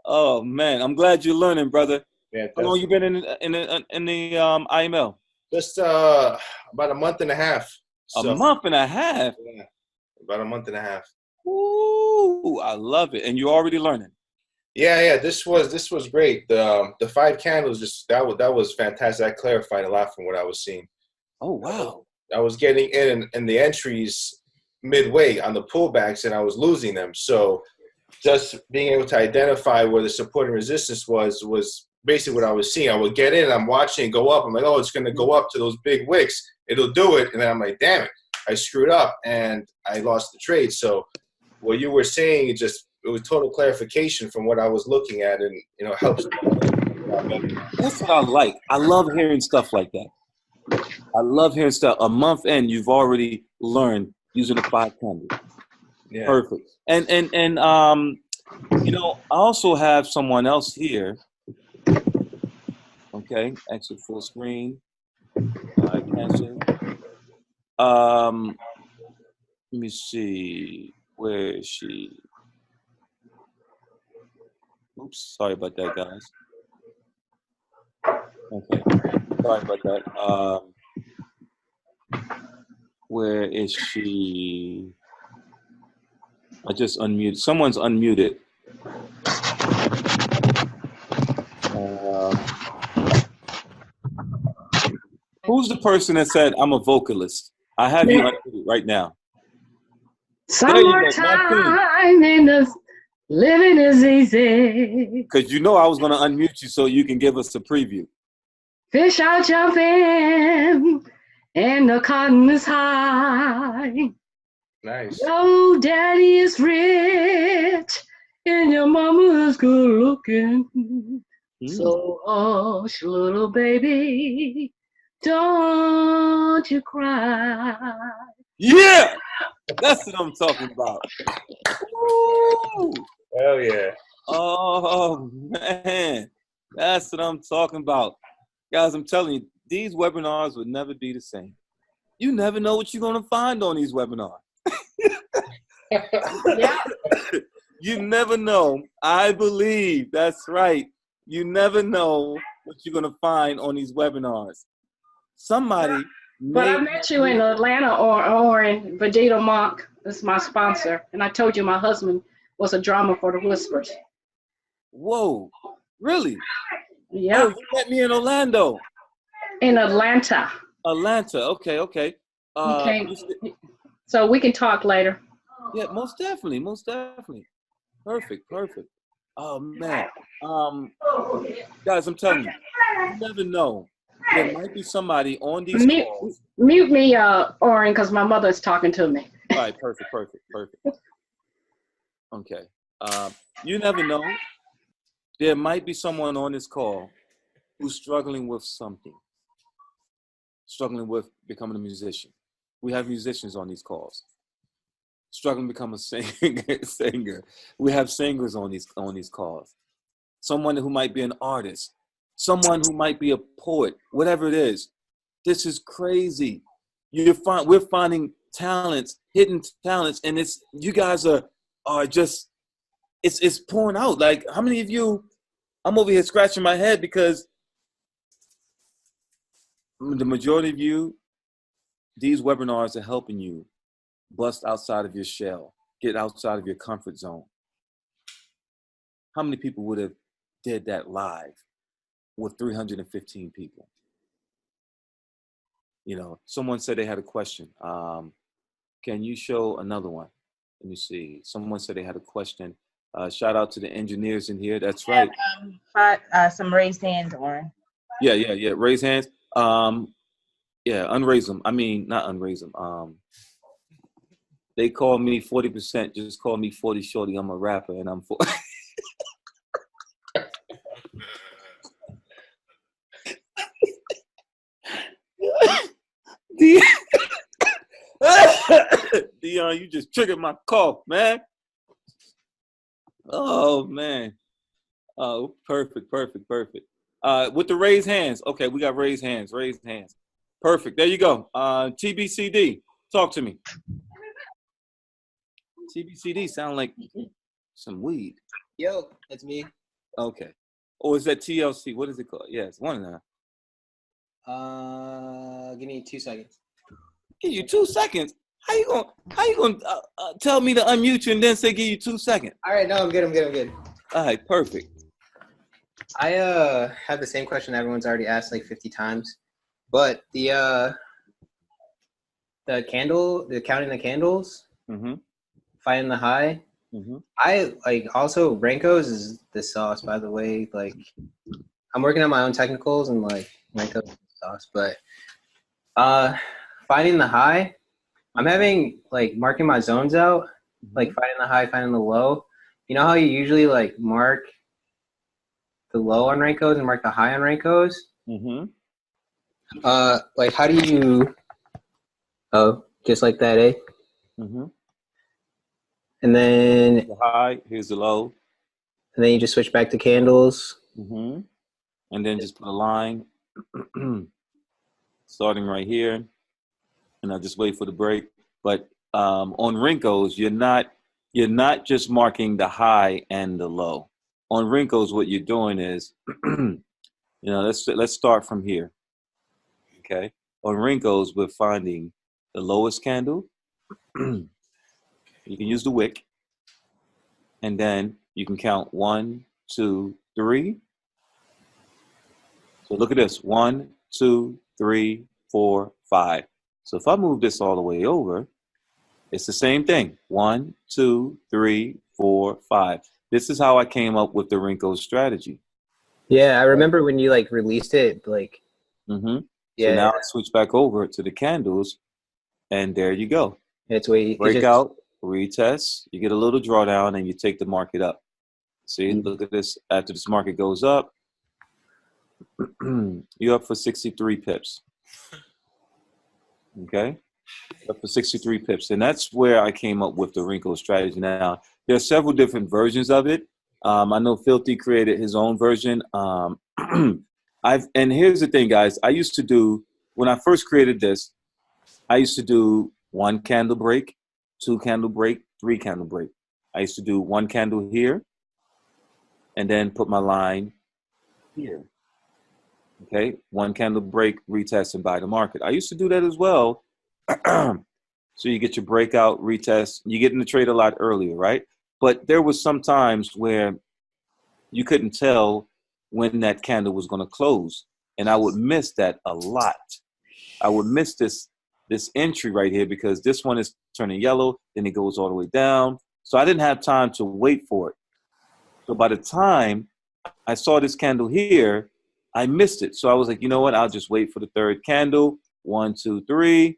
Oh man, I'm glad you're learning, brother. Yeah, how long you been in the IML? Just about a month and a half. A month and a half. Yeah, about a month and a half. Ooh, I love it. And you're already learning. Yeah. This was great. The 5 candles that was fantastic. That clarified a lot from what I was seeing. Oh wow. I was getting in the entries midway on the pullbacks, and I was losing them. So just being able to identify where the support and resistance was basically what I was seeing. I would get in, I'm watching it go up. I'm like, oh, it's going to go up to those big wicks. It'll do it. And then I'm like, damn it, I screwed up and I lost the trade. So what you were saying, it was total clarification from what I was looking at, and helps. That's what I like. I love hearing stuff like that. I love hearing stuff. A month in, you've already learned using the 5 candles. Yeah. Perfect. And I also have someone else here. Okay, exit full screen. Cancel. Let me see. Where is she? Oops, sorry about that, guys. Okay, sorry about that. Where is she? I just unmuted. Someone's unmuted. Who's the person that said, I'm a vocalist? I have you unmuted right now. Summertime in the living is easy. Because I was going to unmute you so you can give us a preview. Fish are jumping and the cotton is high. Nice. Your daddy is rich and your mama is good looking. So hush, little baby, don't you cry. Yeah, that's what I'm talking about. Woo! Hell yeah. Oh, man, that's what I'm talking about. Guys, I'm telling you, these webinars would never be the same. You never know what you're going to find on these webinars. Yeah. You never know. I believe that's right. You never know what you're going to find on these webinars. Somebody But I met you in Atlanta, Oran. Vegeta Monk is my sponsor. And I told you my husband was a drummer for the Whispers. Whoa, really? Yeah. Oh, you met me in Orlando. In Atlanta. Atlanta, okay. So we can talk later. Yeah, most definitely. Perfect. Oh, man. Guys, I'm telling you, you never know. There might be somebody on these calls. Mute me, Oran, because my mother is talking to me. All right, perfect. Okay. You never know. There might be someone on this call who's struggling with something, struggling with becoming a musician. We have musicians on these calls. Struggling to become a singer. We have singers on these calls. Someone who might be an artist. Someone who might be a poet. Whatever it is. This is crazy. We're finding talents, hidden talents, and you guys are just it's pouring out. Like, how many of you? I'm over here scratching my head because the majority of you, these webinars are helping you bust outside of your shell, get outside of your comfort zone. How many people would have did that live with 315 people? Someone said they had a question. Can you show another one? Let me see. Someone said they had a question. Shout out to the engineers in here. That's right. Some raised hands, Oran. Yeah. Raise hands. Yeah, unraise them. I mean, not unraise them. They call me 40%. Just call me 40 Shorty. I'm a rapper, and I'm 40. Dion, you just triggered my cough, man. Oh, man. Oh, perfect. With the raised hands. Okay, we got raised hands. Perfect. There you go. TBCD, talk to me. TBCD sound like some weed. Yo, that's me. Okay. Or is that TLC? What is it called? Yeah, it's one of them. Give me 2 seconds. Give you 2 seconds? How you gonna tell me to unmute you and then say give you 2 seconds? All right, no, I'm good. All right, perfect. I have the same question everyone's already asked like 50 times, but the counting the candles, finding the high. I like also Renko's is the sauce, by the way. Like I'm working on my own technicals and like Renko's is the sauce, but finding the high, I'm having like marking my zones out, like finding the high, finding the low. You know how you usually like mark the low on Renko's and mark the high on Renko's? Like how do you? Oh, just like that, eh? And then the high, here's the low. And then you just switch back to candles. And then just put a line starting right here. And I'll just wait for the break. But on Wrinkles, you're not just marking the high and the low. On Wrinkles, what you're doing is, let's start from here. Okay. On Wrinkles, we're finding the lowest candle. You can use the wick. And then you can count 1, 2, 3. So look at this. 1, 2, 3, 4, 5. So if I move this all the way over, it's the same thing. 1, 2, 3, 4, 5. This is how I came up with the Wrinkle strategy. Yeah, I remember when you like released it, like. So now I switch back over to the candles, and there you go. It's way breakout, retest. You get a little drawdown, and you take the market up. See, look at this. After this market goes up, you're up for 63 pips. Okay, up for 63 pips, and that's where I came up with the Wrinkle strategy. Now, there are several different versions of it. I know Filthy created his own version. And here's the thing, guys. I used to do, when I first created this, I used to do 1 candle break, 2 candle break, 3 candle break. I used to do 1 candle here, and then put my line here. Okay, 1 candle break, retest, and buy the market. I used to do that as well. So you get your breakout, retest. You get in the trade a lot earlier, right? But there was some times where you couldn't tell when that candle was going to close, and I would miss that a lot. I would miss this entry right here because this one is turning yellow, then it goes all the way down. So I didn't have time to wait for it. So by the time I saw this candle here, I missed it. So I was like, you know what? I'll just wait for the 3rd candle. 1, 2, 3.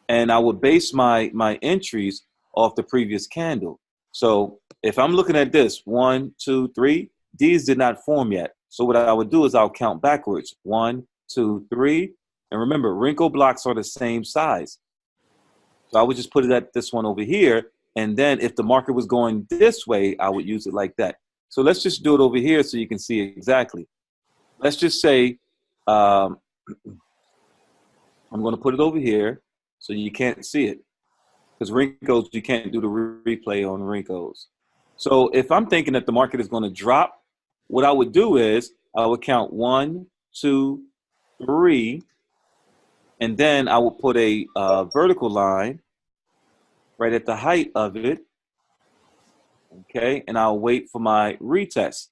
And I would base my entries off the previous candle. So if I'm looking at this, 1, 2, 3, these did not form yet. So what I would do is I'll count backwards. 1, 2, 3. And remember, wrinkle blocks are the same size. So I would just put it at this one over here. And then if the market was going this way, I would use it like that. So let's just do it over here so you can see it exactly. Let's just say I'm going to put it over here so you can't see it. Because Wrinkles, you can't do the replay on Wrinkles. So if I'm thinking that the market is going to drop, what I would do is I would count 1, 2, 3, and then I will put a vertical line right at the height of it. Okay, and I'll wait for my retest.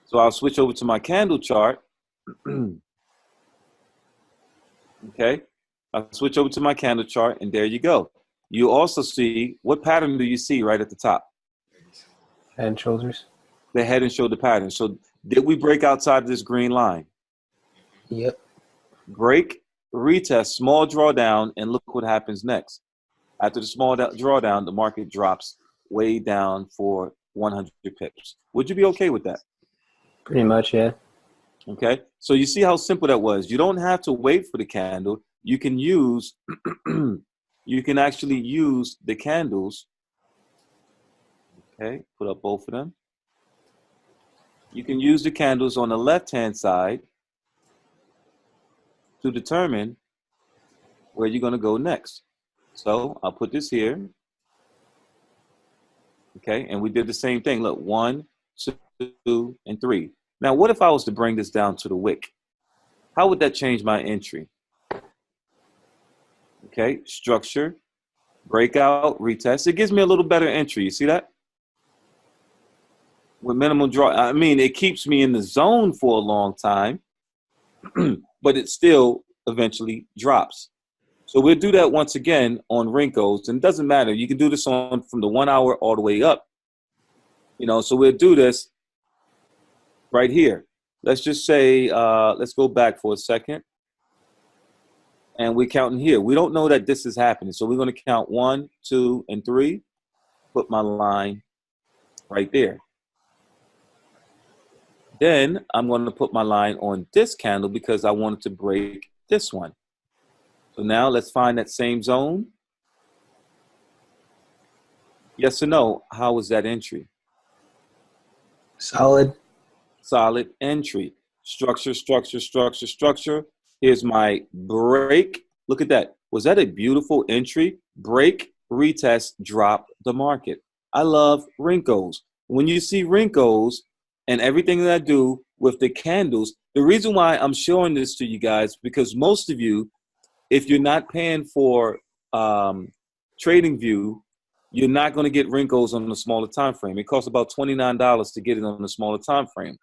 So I'll switch over to my candle chart. Okay, I'll switch over to my candle chart, and there you go. You also see, what pattern do you see right at the top? Head and shoulders. The head and shoulder pattern. So did we break outside this green line? Yep. break, retest, small drawdown, and look what happens next. After the small drawdown, the market drops way down for 100 pips. Would you be okay with that? Pretty much, yeah. Okay, so you see how simple that was. You don't have to wait for the candle. You can use, you can actually use the candles. Okay, put up both of them. You can use the candles on the left-hand side to determine where you're going to go next. So I'll put this here. Okay, and we did the same thing. Look, 1, 2, and 3. Now, what if I was to bring this down to the wick? How would that change my entry? Okay, structure, breakout, retest. It gives me a little better entry. You see that? With minimal draw. I mean, it keeps me in the zone for a long time, but it still eventually drops. So we'll do that once again on Wrinkles, and it doesn't matter. You can do this on from the 1 hour all the way up. You know, so we'll do this right here. Let's just say, let's go back for a second. And we're counting here. We don't know that this is happening. So we're going to count 1, 2, and 3. Put my line right there. Then I'm going to put my line on this candle because I wanted to break this one. So now let's find that same zone. Yes or no? How was that entry? Solid. Solid entry. Structure, structure, structure, structure. Here's my break. Look at that. Was that a beautiful entry? Break, retest, drop the market. I love Wrinkles. When you see Wrinkles and everything that I do with the candles, the reason why I'm showing this to you guys, because most of you, if you're not paying for TradingView, you're not going to get Wrinkles on the smaller time frame. It costs about $29 to get it on the smaller time frame.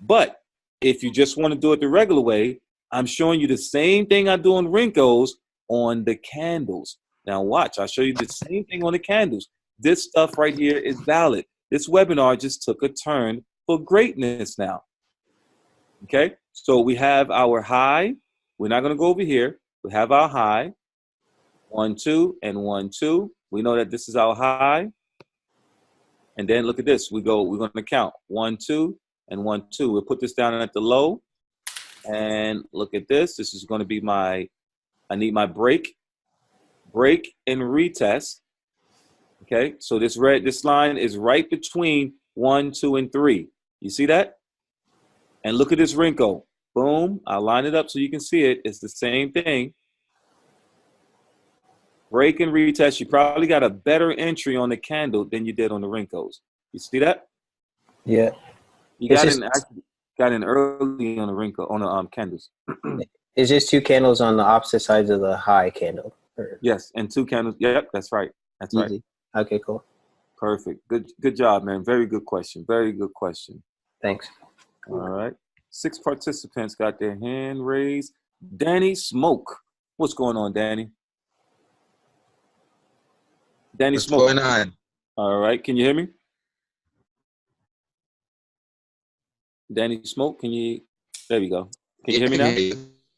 But if you just want to do it the regular way, I'm showing you the same thing I do on Wrinkles on the candles. Now watch, I'll show you the same thing on the candles. This stuff right here is valid. This webinar just took a turn for greatness now. Okay, so we have our high. We're not going to go over here. We have our high, 1, 2, and 1, 2. We know that this is our high. And then look at this. We're going to count 1, 2, and 1, 2. We'll put this down at the low. And look at this. This is going to be I need my break, and retest. Okay, so this line is right between 1, 2, and 3. You see that? And look at this wrinkle. Boom. I'll line it up so you can see it. It's the same thing. Break and retest. You probably got a better entry on the candle than you did on the Wrinkles. You see that? Yeah. You got in early on the wrinkle on the candles. It's just 2 candles on the opposite sides of the high candle. Yes, and 2 candles. Yep, that's right. That's Easy. right. Okay, cool. Perfect. Good job, man. Very good question. Very good question. Thanks. All right. 6 participants got their hand raised. Danny Smoke. What's going on, Danny? Danny Smoke. What's going on? All right. Can you hear me? Danny Smoke, can you? There we go. Can you hear me now?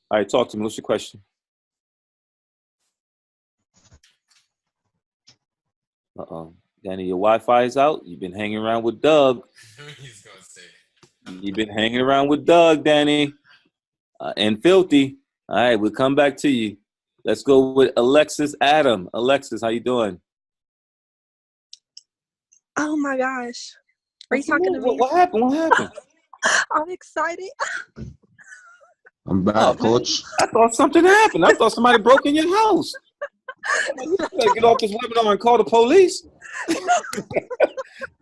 All right, talk to me. What's your question? Uh-oh. Danny, your Wi-Fi is out. You've been hanging around with Doug. He's gonna say it. You've been hanging around with Doug, Danny. And Filthy. All right, we'll come back to you. Let's go with Alexis Adam. Alexis, how you doing? Oh my gosh. Are you talking to me? What happened? What happened? I'm excited. I'm back, coach. I thought something happened. I thought somebody broke in your house. You better get off this webinar and call the police. I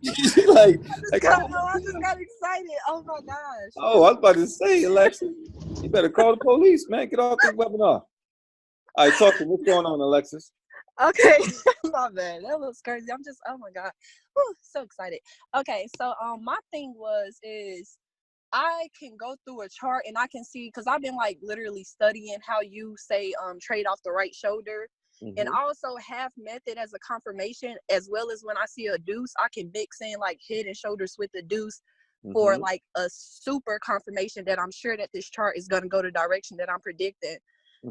just got excited. Oh my gosh. Oh, I was about to say, Alexis, you better call the police, man. Get off this webinar. All right, talk to me. What's going on, Alexis? Okay. My bad. That was crazy. I'm just, oh my God. Whew, so excited. Okay, so my thing is I can go through a chart and I can see, because I've been like literally studying how you say trade off the right shoulder. And also half method as a confirmation, as well as when I see a deuce, I can mix in like head and shoulders with the deuce. for like a super confirmation that I'm sure that this chart is going to go the direction that I'm predicting.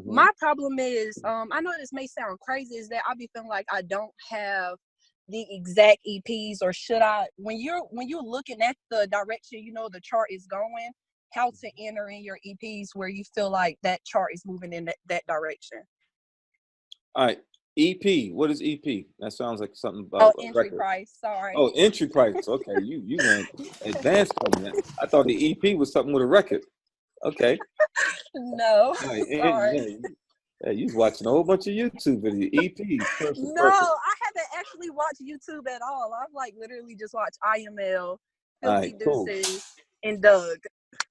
My problem is, I know this may sound crazy, is that I be feeling like I don't have the exact EPs, or should I, when you're looking at the direction, you know, the chart is going, how to enter in your EPs where you feel like that chart is moving in that direction. All right. EP. What is EP? That sounds like something about entry record. price. Sorry. Oh, entry price. Okay, you went advanced on that. I thought the EP was something with a record. Okay. No. All right. Sorry. Yeah, you was watching a whole bunch of YouTube videos. EPs. Perfect. No, I haven't actually watched YouTube at all. I've like literally just watched IML, Filthy Deuces, and Doug.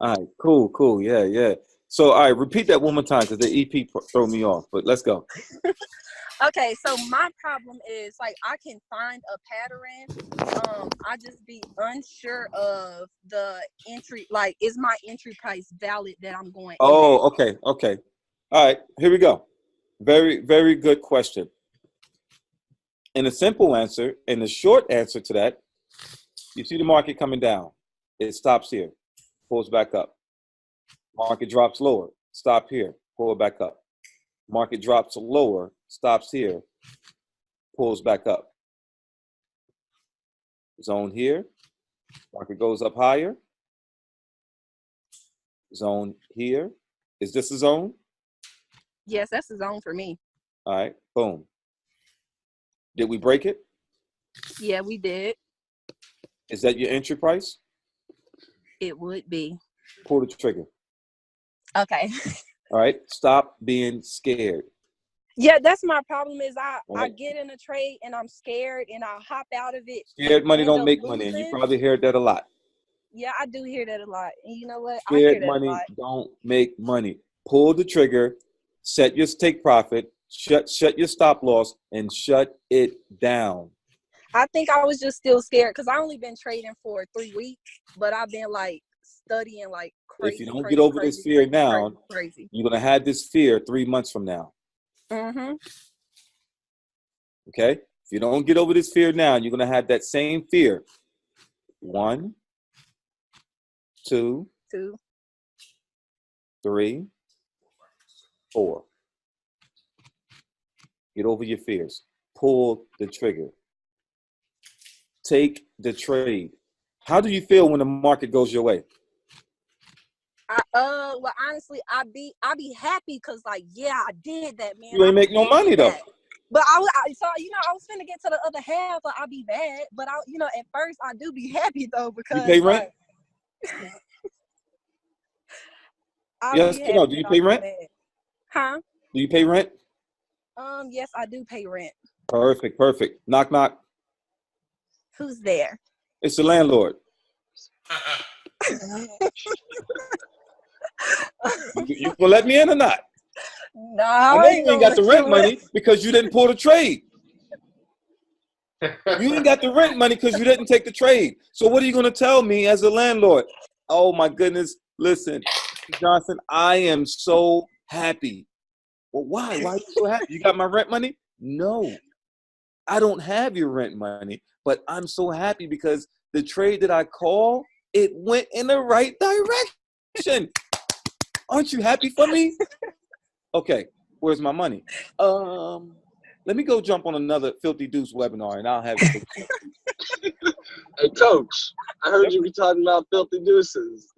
All right, cool. Yeah. So, all right, repeat that one more time because the EP throw me off. But let's go. Okay, so my problem is like I can find a pattern. I just be unsure of the entry. Like, is my entry price valid that I'm going? Oh, okay. All right, here we go. Very, very good question. And a simple answer, and the short answer to that, you see the market coming down. It stops here, pulls back up. Market drops lower, stop here, pull it back up. Market drops lower, stops here, pulls back up. Zone here, market goes up higher. Zone here. Is this a zone? Yes, that's the zone for me. All right, boom. Did we break it? Yeah, we did. Is that your entry price? It would be. Pull the trigger. Okay. All right, stop being scared. Yeah, that's my problem is I get in a trade and I'm scared and I hop out of it. Scared money don't make money, and you probably heard that a lot. Yeah, I do hear that a lot. And you know what? I Scared hear that money a lot. don't make money. Pull the trigger, set your take profit, shut your stop loss, and shut it down. I think I was just still scared because I only been trading for 3 weeks, but I've been like studying like crazy. If you don't get over this fear now, you're gonna have this fear 3 months from now. Okay? If you don't get over this fear now, you're gonna have that same fear. 1, 2, 3, 4. Get over your fears. Pull the trigger. Take the trade. How do you feel when the market goes your way? Well, honestly, I be happy because like, yeah, I did that, man. You ain't make no money though. But I was finna get to the other half, but I'll be mad. But at first I do be happy though because you pay rent. Yes, no. Do you pay rent? Huh? Do you pay rent? Yes, I do pay rent. Perfect. Knock, knock. Who's there? It's the landlord. You gonna let me in or not? No, I know you ain't got the rent money because you didn't pull the trade. You ain't got the rent money because you didn't take the trade. So what are you gonna tell me as a landlord? Oh my goodness! Listen, Johnson, I am so happy. Well, why? Why are you so happy? You got my rent money? No, I don't have your rent money, but I'm so happy because the trade that I call, it went in the right direction. Aren't you happy for me? Okay, where's my money? Let me go jump on another Filthy Deuce webinar and I'll have it. Hey, Coach, I heard you be talking about Filthy Deuces.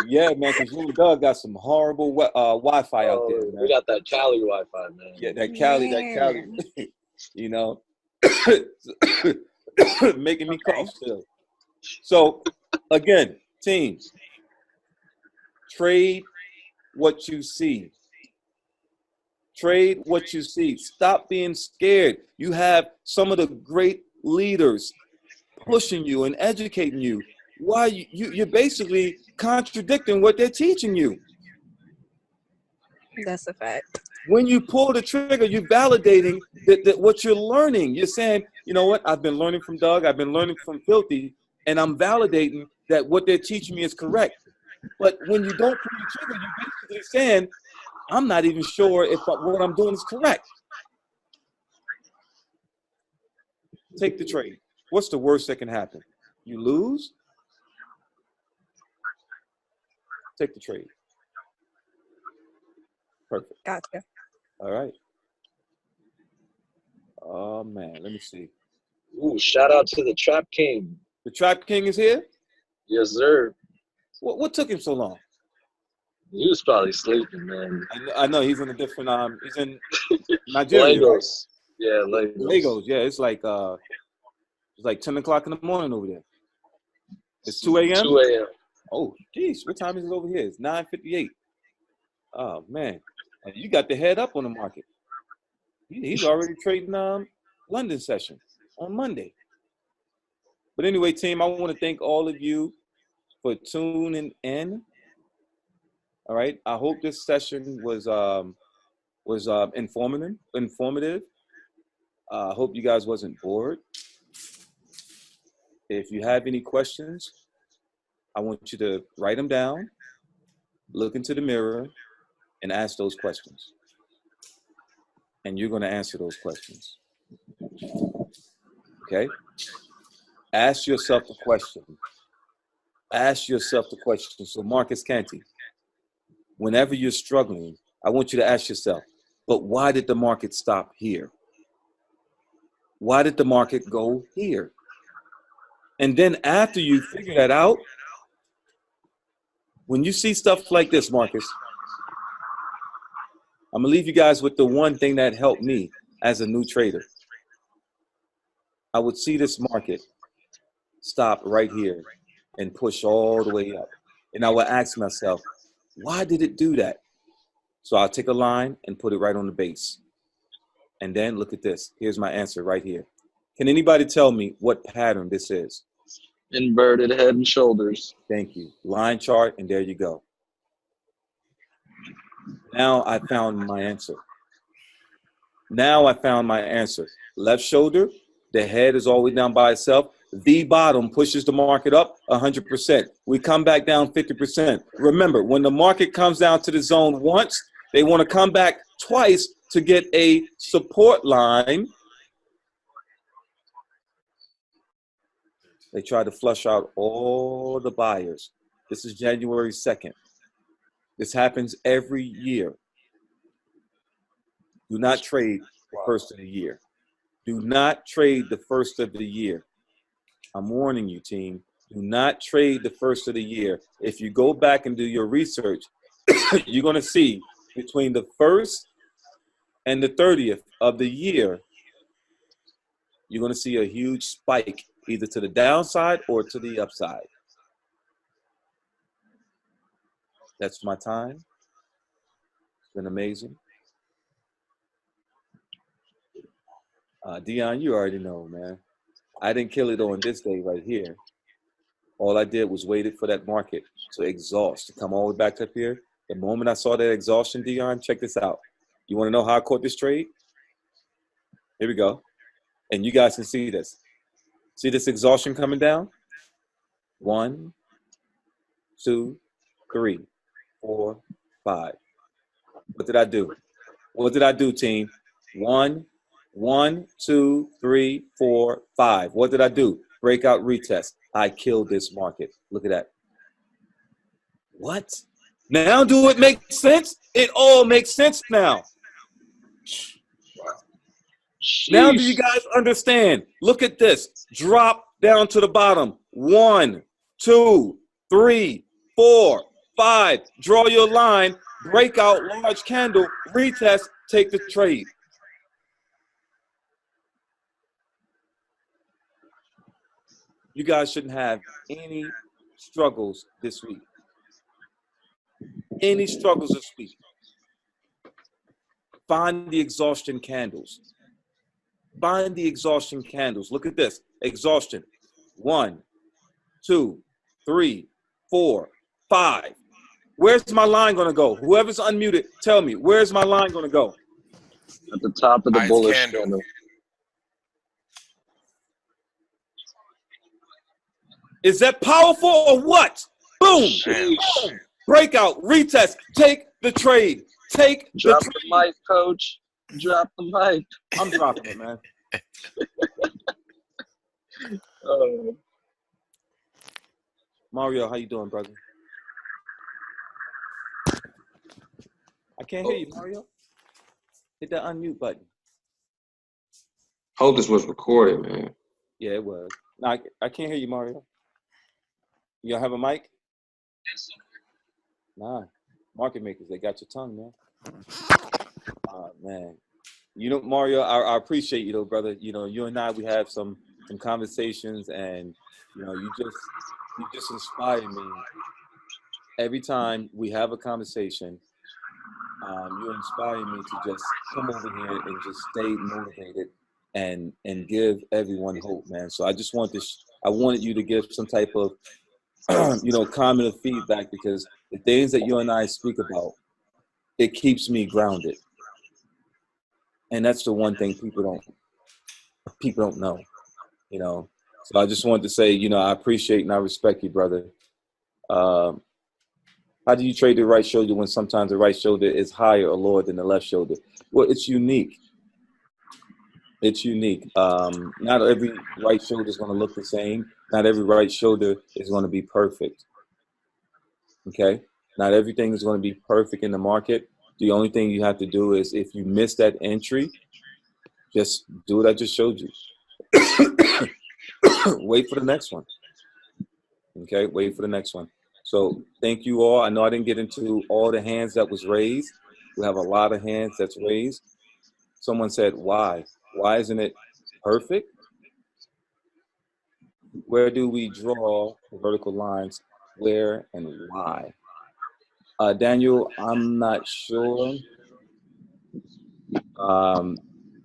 Yeah, man, because you and Doug got some horrible Wi-Fi out there, man. We got that Cali Wi-Fi, man. Yeah, that Cali. You know, making me cough still. So, again, teams, trade what you see. Trade what you see. Stop being scared. You have some of the great leaders pushing you and educating you. Why you're basically contradicting what they're teaching you. That's a fact. When you pull the trigger, you're validating that what you're learning. You're saying, you know what? I've been learning from Doug. I've been learning from Filthy, and I'm validating that what they're teaching me is correct. But when you don't pull the trigger, you're basically saying, I'm not even sure if what I'm doing is correct. Take the trade. What's the worst that can happen? You lose? Take the trade. Perfect. Gotcha. All right. Oh man, let me see. Ooh, shout out to the Trap King. The Trap King is here? Yes, sir. What took him so long? He was probably sleeping, man. I know he's in a different he's in Nigeria, Lagos. right? Yeah, Lagos. Lagos, yeah. It's like 10 o'clock in the morning over there. It's 2 a.m.? 2 a.m. Oh, geez. What time is it over here? It's 9:58. Oh man. And you got the head up on the market. He's already trading London session on Monday. But anyway, team, I want to thank all of you for tuning in. All right. I hope this session was informative. I hope you guys wasn't bored. If you have any questions, I want you to write them down, look into the mirror, and ask those questions. And you're going to answer those questions. Okay? Ask yourself the question. Ask yourself the question. So Marcus Canty, whenever you're struggling, I want you to ask yourself, but why did the market stop here? Why did the market go here? And then after you figure that out, when you see stuff like this, Marcus, I'm going to leave you guys with the one thing that helped me as a new trader. I would see this market stop right here and push all the way up. And I would ask myself, why did it do that? So I'll take a line and put it right on the base. And then look at this. Here's my answer right here. Can anybody tell me what pattern this is? Inverted head and shoulders. Thank you. Line chart, and there you go. Now I found my answer. Left shoulder, the head is always down by itself. The bottom pushes the market up 100%. We come back down 50%. Remember, when the market comes down to the zone once, they want to come back twice to get a support line. They try to flush out all the buyers. This is January 2nd. This happens every year. Do not trade the first of the year. Do not trade the first of the year. I'm warning you, team. Do not trade the first of the year. If you go back and do your research, you're going to see between the 1st and the 30th of the year, you're going to see a huge spike either to the downside or to the upside. That's my time. It's been amazing. Dion, you already know, man. I didn't kill it on this day right here. All I did was waited for that market to exhaust, to come all the way back up here. The moment I saw that exhaustion, Dion, check this out. You want to know how I caught this trade? Here we go. And you guys can see this. See this exhaustion coming down? 1, 2, 3, 4, 5. What did I do? What did I do, team? 1, 2, 3, 4, 5. What did I do? Breakout retest. I killed this market. Look at that. What? Now do it make sense? It all makes sense now. Now do you guys understand? Look at this. Drop down to the bottom. 1, 2, 3, 4, 5. Draw your line. Breakout, large candle, retest, take the trade. You guys shouldn't have any struggles this week. Any struggles this week. Find the exhaustion candles. Find the exhaustion candles. Look at this. Exhaustion. 1, 2, 3, 4, 5. Where's my line going to go? Whoever's unmuted, tell me. Where's my line going to go? At the top of the bullish candle. Is that powerful or what? Boom. Boom. Breakout. Retest. Take the trade. Drop the mic, coach. Drop the mic. I'm dropping it, man. Mario, how you doing, brother? I can't hear you, Mario. Hit that unmute button. Hope this was recorded, man. Yeah, it was. No, I can't hear you, Mario. You don't have a mic? Nah. Market makers, they got your tongue, man. Oh, man. You know, Mario, I appreciate you, though, brother. You know, you and I, we have some conversations, and, you know, you just inspire me. Every time we have a conversation, you inspire me to just come over here and just stay motivated and give everyone hope, man. So I just want I wanted you to give some type of, you know, comment or feedback, because the things that you and I speak about, it keeps me grounded. And that's the one thing people don't know, you know. So I just wanted to say, you know, I appreciate and I respect you, brother. How do you trade the right shoulder when sometimes the right shoulder is higher or lower than the left shoulder? Well, it's unique. It's unique. Not every right shoulder is going to look the same. Not every right shoulder is going to be perfect. Okay? Not everything is going to be perfect in the market. The only thing you have to do is, if you miss that entry, just do what I just showed you. Wait for the next one. Okay? Wait for the next one. So thank you all. I know I didn't get into all the hands that was raised. We have a lot of hands that's raised. Someone said, why? Why isn't it perfect? Where do we draw the vertical lines? Where and why? Daniel, I'm not sure.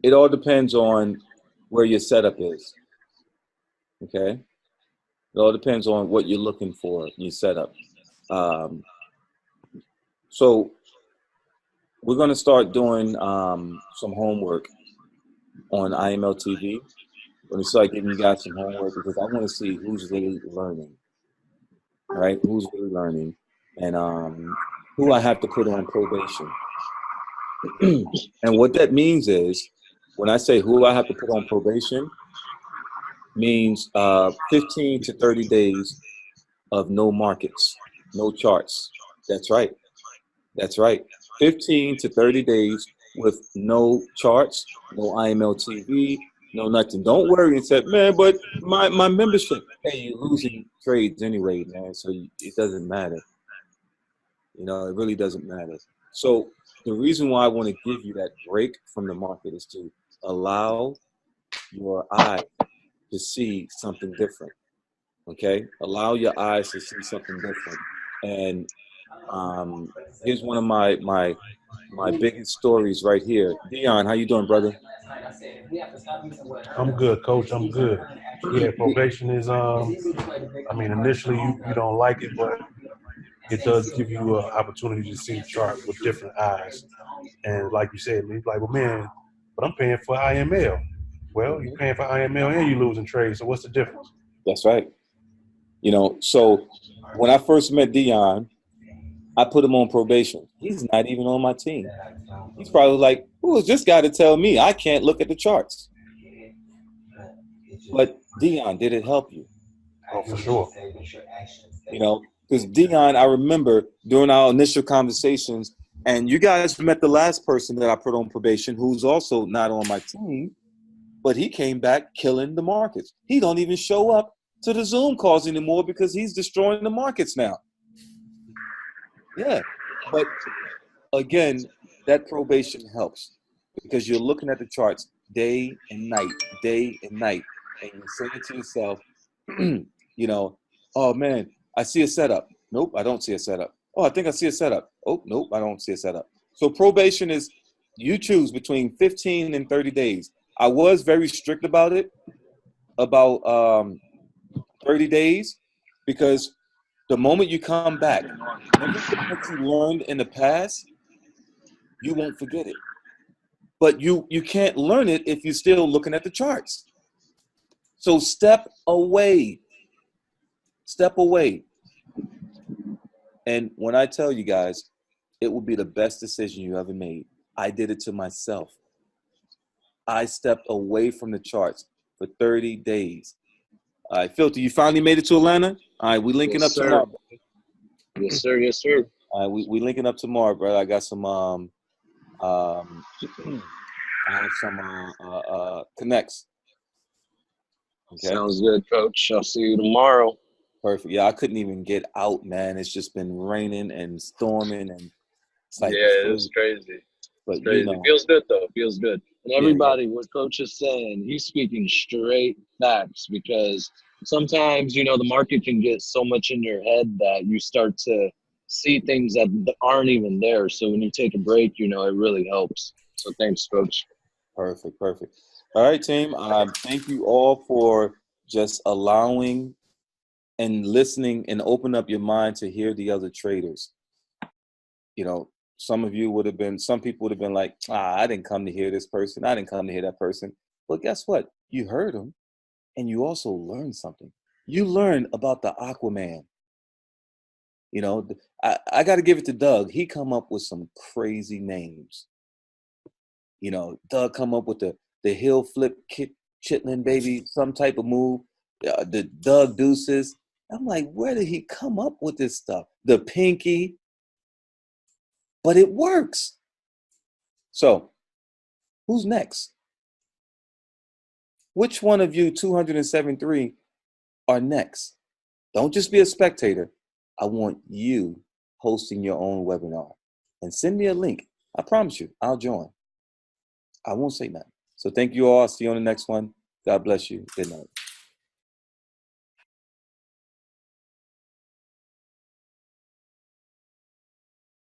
It all depends on where your setup is. Okay? It all depends on what you're looking for in your setup. So we're going to start doing some homework on IML TV. I'm going to start giving you guys some homework, because I want to see who's really learning. Right? Who's really learning, and who I have to put on probation. And what that means is, when I say who I have to put on probation, means 15 to 30 days of no markets, no charts. That's right. That's right. 15 to 30 days with no charts, no IML TV, no nothing. Don't worry and say, man, but my membership. Hey, you're losing trades anyway, man, so it doesn't matter. You know, it really doesn't matter. So the reason why I want to give you that break from the market is to allow your eye to see something different. Okay? Allow your eyes to see something different. And here's one of my biggest stories right here. Dion, how you doing, brother? I'm good, coach. I'm good. Yeah, probation is I mean, initially you don't like it, but it does give you an opportunity to see the chart with different eyes. And like you said, it's like, well, man, but I'm paying for IML. Well, you're paying for IML and you're losing trades. So what's the difference? That's right. You know, so when I first met Dion, I put him on probation. He's not even on my team. He's probably like, who is this guy to tell me I can't look at the charts? But Dion, did it help you? Oh, for sure. You know, because Dion, I remember during our initial conversations, and you guys met the last person that I put on probation, who's also not on my team, but he came back killing the markets. He don't even show up to the Zoom calls anymore because he's destroying the markets now. Yeah, but again, that probation helps, because you're looking at the charts day and night, and you say it to yourself, you know, oh man, I see a setup. Nope, I don't see a setup. Oh, I think I see a setup. Oh, nope, I don't see a setup. So probation is, you choose between 15 and 30 days. I was very strict about it, about 30 days, because the moment you come back, everything that you learned in the past, you won't forget it. But you can't learn it if you're still looking at the charts. So step away. Step away. And when I tell you guys, it will be the best decision you ever made. I did it to myself. I stepped away from the charts for 30 days. All right, Filthy, you finally made it to Atlanta? All right, we linking up tomorrow. Yes, sir. Yes, sir. All right, we linking up tomorrow, brother. I got some I have some connects. Okay. Sounds good, Coach. I'll see you tomorrow. Perfect. Yeah, I couldn't even get out, man. It's just been raining and storming, and it's like Yeah, it's crazy. But It's crazy. you know, Feels good though. Feels good. And Yeah, everybody, what Coach is saying, he's speaking straight facts, because sometimes, you know, the market can get so much in your head that you start to see things that aren't even there. So when you take a break, you know, it really helps. So thanks, Coach. perfect. All right, team. Thank you all for just allowing and listening and open up your mind to hear the other traders. You know, some people would have been like, I didn't come to hear this person. I didn't come to hear that person. But guess what? You heard them, and you also learned something. You learned about the Aquaman. You know, I got to give it to Doug. He come up with some crazy names. You know, Doug come up with the heel flip chitlin baby, some type of move. The Doug deuces. I'm like, where did he come up with this stuff? The pinky. But it works. So, who's next? Which one of you 273 are next? Don't just be a spectator. I want you hosting your own webinar. And send me a link. I promise you, I'll join. I won't say nothing. So thank you all. I'll see you on the next one. God bless you. Good night.